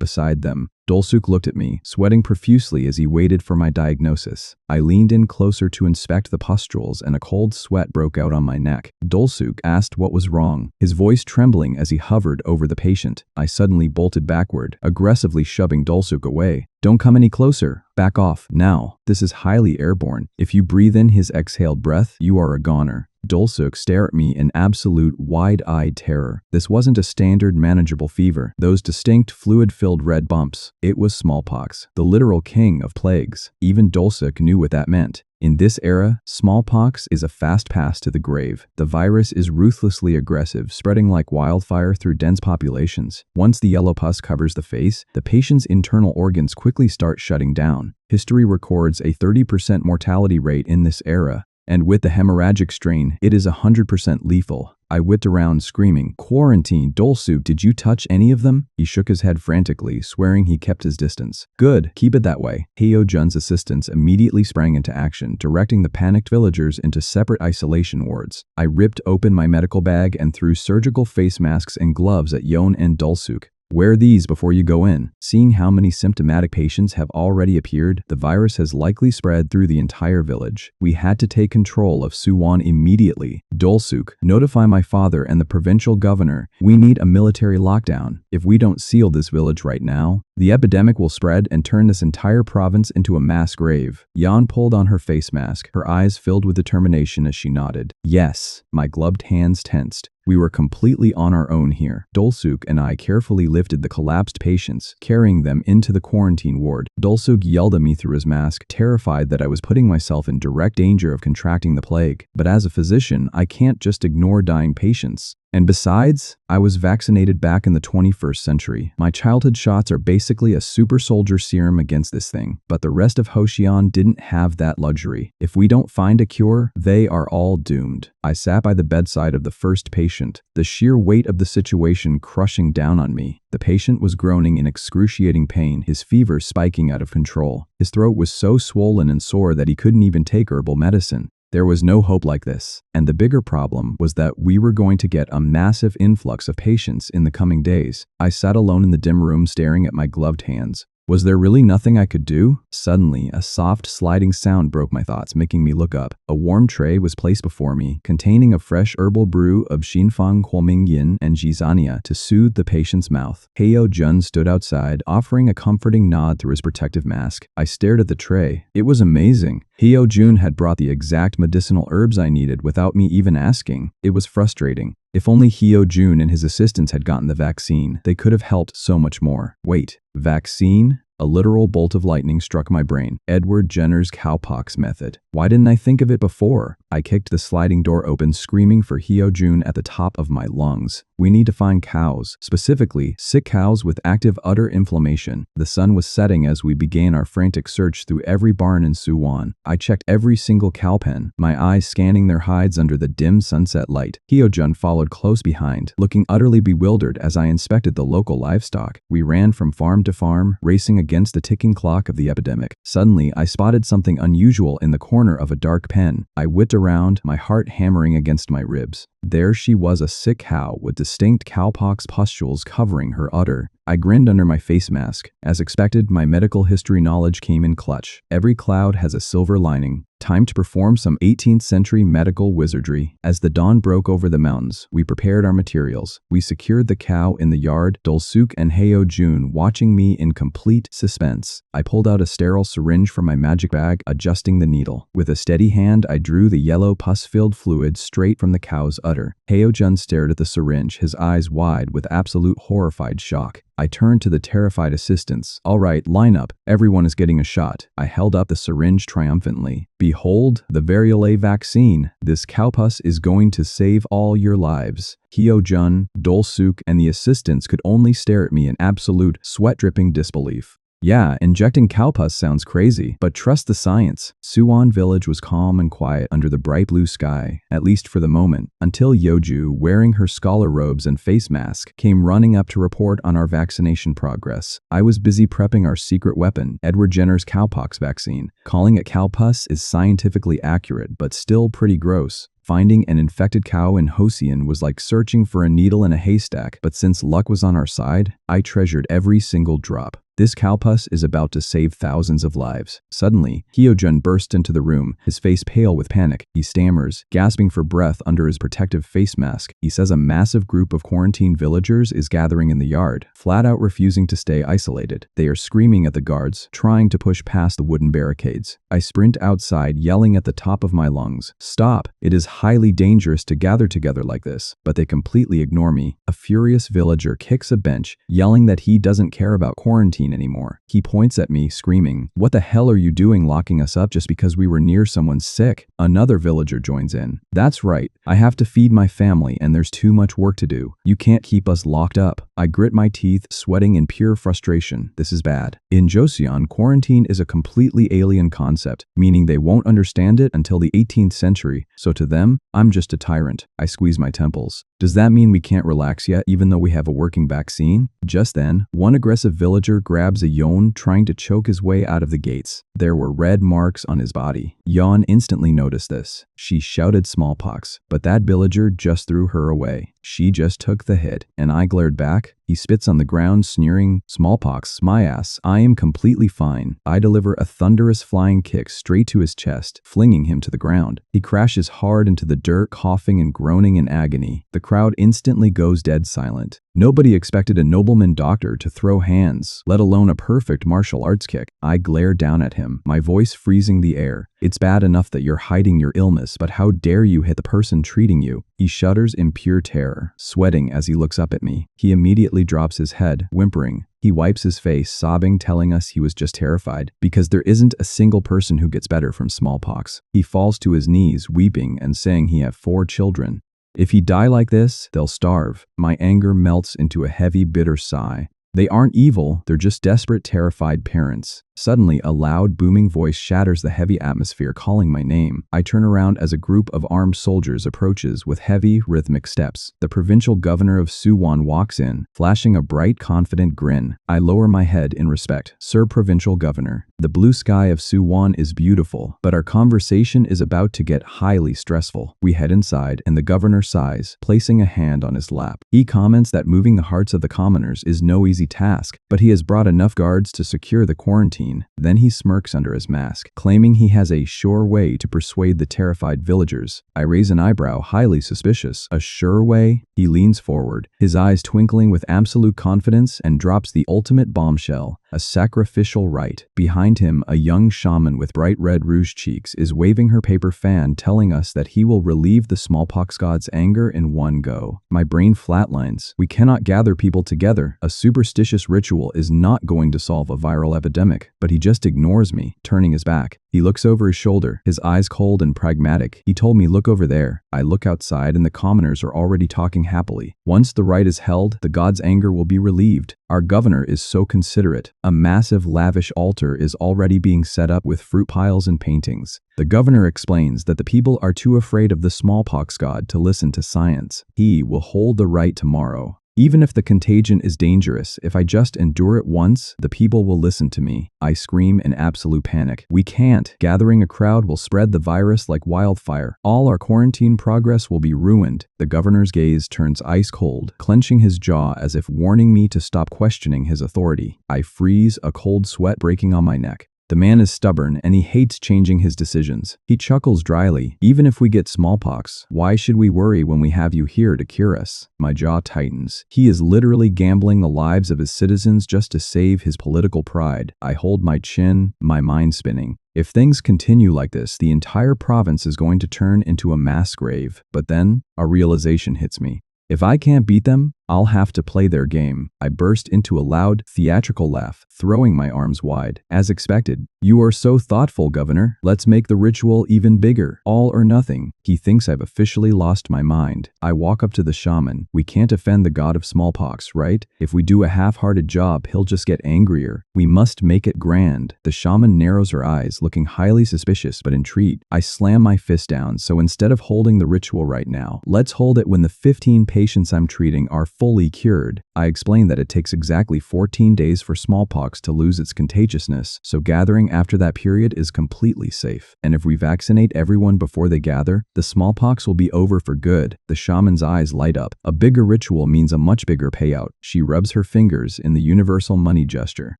beside them. Dolsuk looked at me, sweating profusely as he waited for my diagnosis. I leaned in closer to inspect the pustules, and a cold sweat broke out on my neck. Dolsuk asked what was wrong, his voice trembling as he hovered over the patient. I suddenly bolted backward, aggressively shoving Dolsuk away. "Don't come any closer. Back off, now. This is highly airborne. If you breathe in his exhaled breath, you are a goner." Dolsuk stared at me in absolute wide-eyed terror. This wasn't a standard manageable fever. Those distinct fluid-filled red bumps. It was smallpox, the literal king of plagues. Even Dolsuk knew what that meant. In this era, smallpox is a fast pass to the grave. The virus is ruthlessly aggressive, spreading like wildfire through dense populations. Once the yellow pus covers the face, the patient's internal organs quickly start shutting down. History records a 30% mortality rate in this era. And with the hemorrhagic strain, it is 100% lethal. I whipped around screaming, "Quarantine, Dolsuk, did you touch any of them?" He shook his head frantically, swearing he kept his distance. "Good, keep it that way." Hyo-jun's assistants immediately sprang into action, directing the panicked villagers into separate isolation wards. I ripped open my medical bag and threw surgical face masks and gloves at Yon and Dolsuk. "Wear these before you go in." Seeing how many symptomatic patients have already appeared, the virus has likely spread through the entire village. We had to take control of Suwon immediately. "Dolsuk, notify my father and the provincial governor. We need a military lockdown. If we don't seal this village right now, the epidemic will spread and turn this entire province into a mass grave." Yan pulled on her face mask, her eyes filled with determination as she nodded. "Yes." My gloved hands tensed. We were completely on our own here. Dolsuk and I carefully lifted the collapsed patients, carrying them into the quarantine ward. Dolsuk yelled at me through his mask, terrified that I was putting myself in direct danger of contracting the plague. But as a physician, I can't just ignore dying patients. And besides, I was vaccinated back in the 21st century. My childhood shots are basically a super soldier serum against this thing. But the rest of Hoshian didn't have that luxury. If we don't find a cure, they are all doomed. I sat by the bedside of the first patient, the sheer weight of the situation crushing down on me. The patient was groaning in excruciating pain, his fever spiking out of control. His throat was so swollen and sore that he couldn't even take herbal medicine. There was no hope like this, and the bigger problem was that we were going to get a massive influx of patients in the coming days. I sat alone in the dim room staring at my gloved hands. Was there really nothing I could do? Suddenly, a soft sliding sound broke my thoughts, making me look up. A warm tray was placed before me, containing a fresh herbal brew of Xinfang Kuoming Yin and Jizania to soothe the patient's mouth. Heyo Jun stood outside, offering a comforting nod through his protective mask. I stared at the tray. It was amazing. Heyo Jun had brought the exact medicinal herbs I needed without me even asking. It was frustrating. If only Hyo Jun and his assistants had gotten the vaccine, they could have helped so much more. Wait, vaccine? A literal bolt of lightning struck my brain. Edward Jenner's cowpox method. Why didn't I think of it before? I kicked the sliding door open, screaming for Hyo Jun at the top of my lungs. We need to find cows, specifically sick cows with active udder inflammation. The sun was setting as we began our frantic search through every barn in Suwon. I checked every single cow pen, my eyes scanning their hides under the dim sunset light. Hyo Jun followed close behind, looking utterly bewildered as I inspected the local livestock. We ran from farm to farm, racing against the ticking clock of the epidemic. Suddenly, I spotted something unusual in the corner of a dark pen. I whipped around, my heart hammering against my ribs. There she was, a sick cow with distinct cowpox pustules covering her udder. I grinned under my face mask. As expected, my medical history knowledge came in clutch. Every cloud has a silver lining. Time to perform some 18th century medical wizardry. As the dawn broke over the mountains, we prepared our materials. We secured the cow in the yard, Dolsuk and Heyo Jun watching me in complete suspense. I pulled out a sterile syringe from my magic bag, adjusting the needle. With a steady hand, I drew the yellow pus-filled fluid straight from the cow's udder. Heyo Jun stared at the syringe, his eyes wide with absolute horrified shock. I turned to the terrified assistants. All right, line up. Everyone is getting a shot. I held up the syringe triumphantly. Behold, the variole vaccine. This cowpus is going to save all your lives. Hyo Jun, Dolsuk, and the assistants could only stare at me in absolute, sweat-dripping disbelief. Yeah, injecting cowpus sounds crazy, but trust the science. Suwon village was calm and quiet under the bright blue sky, at least for the moment, until Yeoju, wearing her scholar robes and face mask, came running up to report on our vaccination progress. I was busy prepping our secret weapon, Edward Jenner's cowpox vaccine. Calling it cowpus is scientifically accurate, but still pretty gross. Finding an infected cow in Hosien was like searching for a needle in a haystack, but since luck was on our side, I treasured every single drop. This cowpus is about to save thousands of lives. Suddenly, Hyo Jun burst into the room, his face pale with panic. He stammers, gasping for breath under his protective face mask. He says a massive group of quarantined villagers is gathering in the yard, flat out refusing to stay isolated. They are screaming at the guards, trying to push past the wooden barricades. I sprint outside, yelling at the top of my lungs, "Stop! It is highly dangerous to gather together like this." But they completely ignore me. A furious villager kicks a bench, yelling that he doesn't care about quarantine anymore. He points at me, screaming, "What the hell are you doing locking us up just because we were near someone sick?" Another villager joins in. "That's right. I have to feed my family and there's too much work to do. You can't keep us locked up." I grit my teeth, sweating in pure frustration. This is bad. In Joseon, quarantine is a completely alien concept, meaning they won't understand it until the 18th century, so to them, I'm just a tyrant. I squeeze my temples. Does that mean we can't relax yet, even though we have a working vaccine? Just then, one aggressive villager grabs a Yon, trying to choke his way out of the gates. There were red marks on his body. Yon instantly noticed this. She shouted smallpox, but that villager just threw her away. She just took the hit, and I glared back. He spits on the ground, sneering, "Smallpox, my ass, I am completely fine." I deliver a thunderous flying kick straight to his chest, flinging him to the ground. He crashes hard into the dirt, coughing and groaning in agony. The crowd instantly goes dead silent. Nobody expected a nobleman doctor to throw hands, let alone a perfect martial arts kick. I glare down at him, my voice freezing the air. "It's bad enough that you're hiding your illness, but how dare you hit the person treating you? He shudders in pure terror, sweating as he looks up at me. He immediately drops his head, whimpering. He wipes his face, sobbing, telling us he was just terrified, because there isn't a single person who gets better from smallpox. He falls to his knees, weeping and saying he have 4 children. If he die like this, they'll starve. My anger melts into a heavy, bitter sigh. They aren't evil, they're just desperate, terrified parents. Suddenly, a loud, booming voice shatters the heavy atmosphere, calling my name. I turn around as a group of armed soldiers approaches with heavy, rhythmic steps. The provincial governor of Suwon walks in, flashing a bright, confident grin. I lower my head in respect. Sir Provincial Governor, the blue sky of Suwon is beautiful, but our conversation is about to get highly stressful. We head inside, and the governor sighs, placing a hand on his lap. He comments that moving the hearts of the commoners is no easy task, but he has brought enough guards to secure the quarantine. Then he smirks under his mask, claiming he has a sure way to persuade the terrified villagers. I raise an eyebrow, highly suspicious. A sure way? He leans forward, his eyes twinkling with absolute confidence, and drops the ultimate bombshell. A sacrificial rite. Behind him, a young shaman with bright red rouge cheeks is waving her paper fan, telling us that he will relieve the smallpox god's anger in one go. My brain flatlines. We cannot gather people together. A superstitious ritual is not going to solve a viral epidemic. But he just ignores me, turning his back. He looks over his shoulder, his eyes cold and pragmatic. He told me, look over there. I look outside and the commoners are already talking happily. Once the rite is held, the god's anger will be relieved. Our governor is so considerate. A massive, lavish altar is already being set up with fruit piles and paintings. The governor explains that the people are too afraid of the smallpox god to listen to science. He will hold the rite tomorrow. Even if the contagion is dangerous, if I just endure it once, the people will listen to me. I scream in absolute panic. We can't. Gathering a crowd will spread the virus like wildfire. All our quarantine progress will be ruined. The governor's gaze turns ice cold, clenching his jaw as if warning me to stop questioning his authority. I freeze, a cold sweat breaking on my neck. The man is stubborn and he hates changing his decisions. He chuckles dryly. Even if we get smallpox, why should we worry when we have you here to cure us? My jaw tightens. He is literally gambling the lives of his citizens just to save his political pride. I hold my chin, my mind spinning. If things continue like this, the entire province is going to turn into a mass grave. But then, a realization hits me. If I can't beat them, I'll have to play their game. I burst into a loud, theatrical laugh, throwing my arms wide. As expected, you are so thoughtful, Governor. Let's make the ritual even bigger. All or nothing. He thinks I've officially lost my mind. I walk up to the shaman. We can't offend the god of smallpox, right? If we do a half-hearted job, he'll just get angrier. We must make it grand. The shaman narrows her eyes, looking highly suspicious but intrigued. I slam my fist down, so instead of holding the ritual right now, let's hold it when the 15 patients I'm treating are fully cured. I explain that it takes exactly 14 days for smallpox to lose its contagiousness, so gathering after that period is completely safe. And if we vaccinate everyone before they gather, the smallpox will be over for good. The shaman's eyes light up. A bigger ritual means a much bigger payout. She rubs her fingers in the universal money gesture.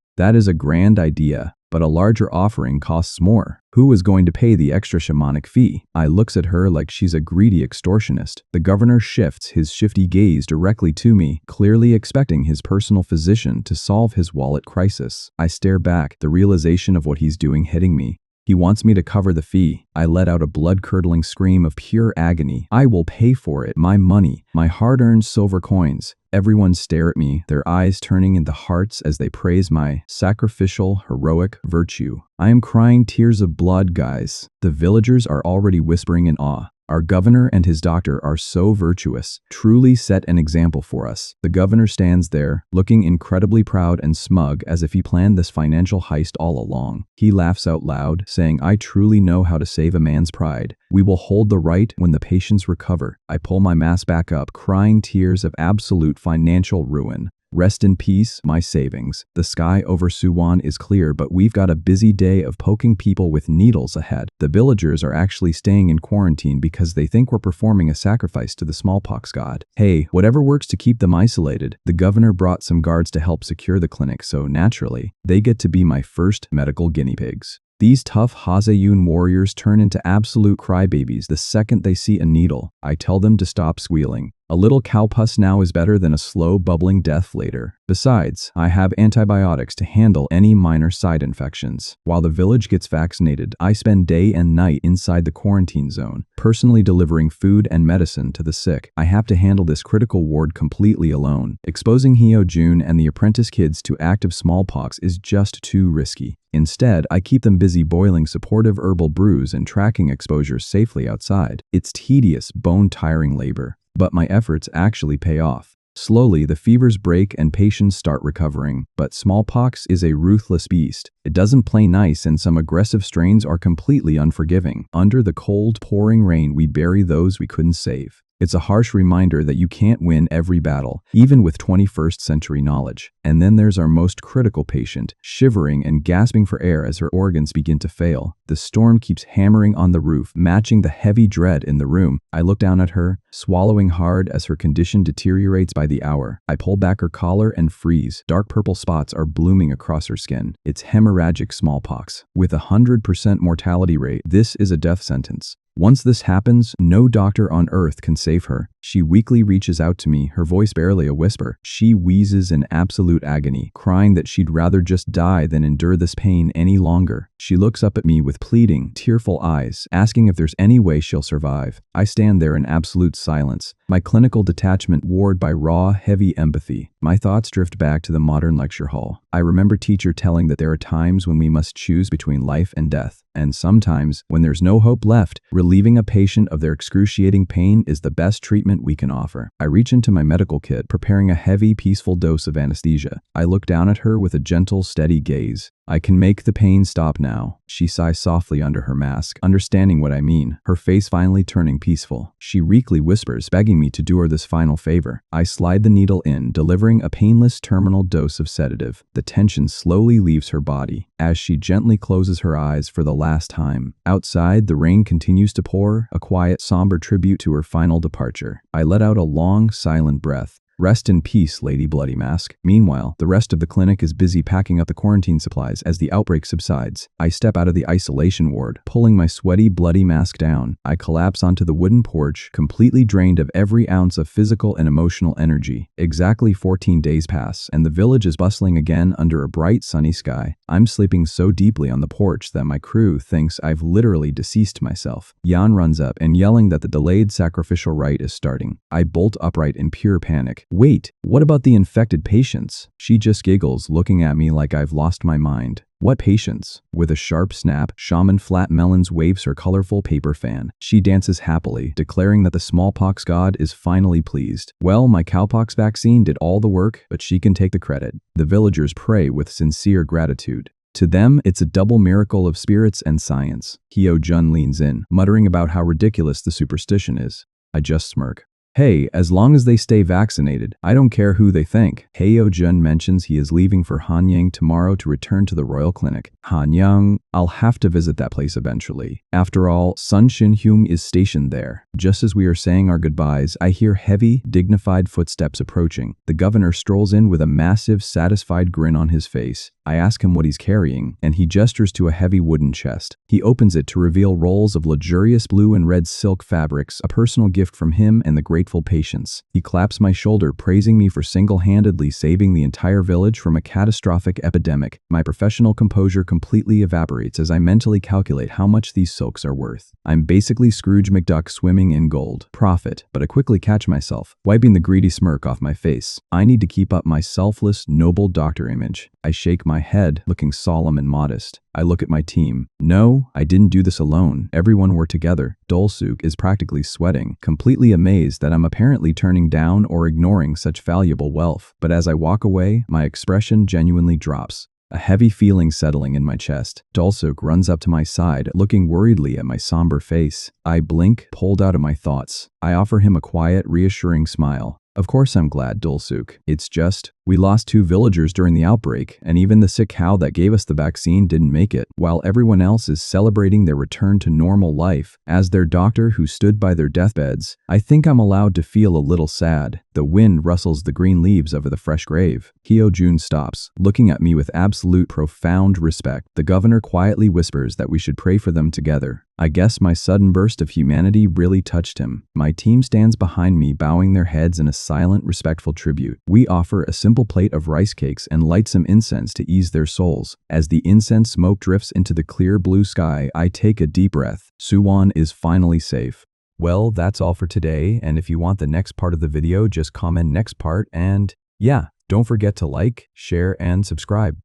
That is a grand idea, but a larger offering costs more. Who is going to pay the extra shamanic fee? I looks at her like she's a greedy extortionist. The governor shifts his shifty gaze directly to me, clearly expecting his personal physician to solve his wallet crisis. I stare back, the realization of what he's doing hitting me. He wants me to cover the fee. I let out a blood-curdling scream of pure agony. I will pay for it. My money. My hard-earned silver coins. Everyone stare at me, their eyes turning into hearts as they praise my sacrificial, heroic virtue. I am crying tears of blood, guys. The villagers are already whispering in awe. Our governor and his doctor are so virtuous, truly set an example for us. The governor stands there, looking incredibly proud and smug as if he planned this financial heist all along. He laughs out loud, saying, I truly know how to save a man's pride. We will hold the right when the patients recover. I pull my mask back up, crying tears of absolute financial ruin. Rest in peace, my savings. The sky over Suwon is clear, but we've got a busy day of poking people with needles ahead. The villagers are actually staying in quarantine because they think we're performing a sacrifice to the smallpox god. Hey, whatever works to keep them isolated. The governor brought some guards to help secure the clinic, so naturally, they get to be my first medical guinea pigs. These tough Hazayun warriors turn into absolute crybabies the second they see a needle. I tell them to stop squealing. A little cow pus now is better than a slow bubbling death later. Besides, I have antibiotics to handle any minor side infections. While the village gets vaccinated, I spend day and night inside the quarantine zone, personally delivering food and medicine to the sick. I have to handle this critical ward completely alone. Exposing Hyo-jun and the apprentice kids to active smallpox is just too risky. Instead, I keep them busy boiling supportive herbal brews and tracking exposures safely outside. It's tedious, bone-tiring labor, but my efforts actually pay off. Slowly, the fevers break and patients start recovering, but smallpox is a ruthless beast. It doesn't play nice, and some aggressive strains are completely unforgiving. Under the cold, pouring rain, we bury those we couldn't save. It's a harsh reminder that you can't win every battle, even with 21st century knowledge. And then there's our most critical patient, shivering and gasping for air as her organs begin to fail. The storm keeps hammering on the roof, matching the heavy dread in the room. I look down at her, swallowing hard as her condition deteriorates by the hour. I pull back her collar and freeze. Dark purple spots are blooming across her skin. It's hemorrhagic smallpox. With a 100% mortality rate, this is a death sentence. Once this happens, no doctor on earth can save her. She weakly reaches out to me, her voice barely a whisper. She wheezes in absolute agony, crying that she'd rather just die than endure this pain any longer. She looks up at me with pleading, tearful eyes, asking if there's any way she'll survive. I stand there in absolute silence, my clinical detachment warred by raw, heavy empathy. My thoughts drift back to the modern lecture hall. I remember teacher telling that there are times when we must choose between life and death. And sometimes, when there's no hope left, relieving a patient of their excruciating pain is the best treatment we can offer. I reach into my medical kit, preparing a heavy, peaceful dose of anesthesia. I look down at her with a gentle, steady gaze. I can make the pain stop now. She sighs softly under her mask, understanding what I mean, her face finally turning peaceful. She weakly whispers, begging me to do her this final favor. I slide the needle in, delivering a painless terminal dose of sedative. The tension slowly leaves her body as she gently closes her eyes for the last time. Outside, the rain continues to pour, a quiet, somber tribute to her final departure. I let out a long, silent breath. Rest in peace, Lady Bloody Mask. Meanwhile, the rest of the clinic is busy packing up the quarantine supplies as the outbreak subsides. I step out of the isolation ward, pulling my sweaty, bloody mask down. I collapse onto the wooden porch, completely drained of every ounce of physical and emotional energy. Exactly 14 days pass, and the village is bustling again under a bright, sunny sky. I'm sleeping so deeply on the porch that my crew thinks I've literally deceased myself. Yan runs up and yelling that the delayed sacrificial rite is starting. I bolt upright in pure panic. Wait, what about the infected patients? She just giggles, looking at me like I've lost my mind. What patients? With a sharp snap, Shaman Flat Melons waves her colorful paper fan. She dances happily, declaring that the smallpox god is finally pleased. Well, my cowpox vaccine did all the work, but she can take the credit. The villagers pray with sincere gratitude. To them, it's a double miracle of spirits and science. Hyo-jun leans in, muttering about how ridiculous the superstition is. I just smirk. Hey, as long as they stay vaccinated, I don't care who they think. Hyo-jun mentions he is leaving for Hanyang tomorrow to return to the royal clinic. Hanyang, I'll have to visit that place eventually. After all, Sun Shin-hyung is stationed there. Just as we are saying our goodbyes, I hear heavy, dignified footsteps approaching. The governor strolls in with a massive, satisfied grin on his face. I ask him what he's carrying, and he gestures to a heavy wooden chest. He opens it to reveal rolls of luxurious blue and red silk fabrics, a personal gift from him and the grateful patients. He claps my shoulder, praising me for single-handedly saving the entire village from a catastrophic epidemic. My professional composure completely evaporates as I mentally calculate how much these silks are worth. I'm basically Scrooge McDuck swimming in gold. Profit, but I quickly catch myself, wiping the greedy smirk off my face. I need to keep up my selfless, noble doctor image. I shake my head, looking solemn and modest. I look at my team. No, I didn't do this alone. Everyone were together. Dolsuk is practically sweating, completely amazed that I'm apparently turning down or ignoring such valuable wealth. But as I walk away, my expression genuinely drops. A heavy feeling settling in my chest. Dolsuk runs up to my side, looking worriedly at my somber face. I blink, pulled out of my thoughts. I offer him a quiet, reassuring smile. Of course I'm glad, Dulsuk. It's just, we lost 2 villagers during the outbreak, and even the sick cow that gave us the vaccine didn't make it, while everyone else is celebrating their return to normal life. As their doctor who stood by their deathbeds, I think I'm allowed to feel a little sad. The wind rustles the green leaves over the fresh grave. Hyo-jun stops, looking at me with absolute profound respect. The governor quietly whispers that we should pray for them together. I guess my sudden burst of humanity really touched him. My team stands behind me, bowing their heads in a silent, respectful tribute. We offer a simple plate of rice cakes and light some incense to ease their souls. As the incense smoke drifts into the clear blue sky, I take a deep breath. Suwon is finally safe. Well, that's all for today, and if you want the next part of the video, just comment next part, and yeah, don't forget to like, share, and subscribe.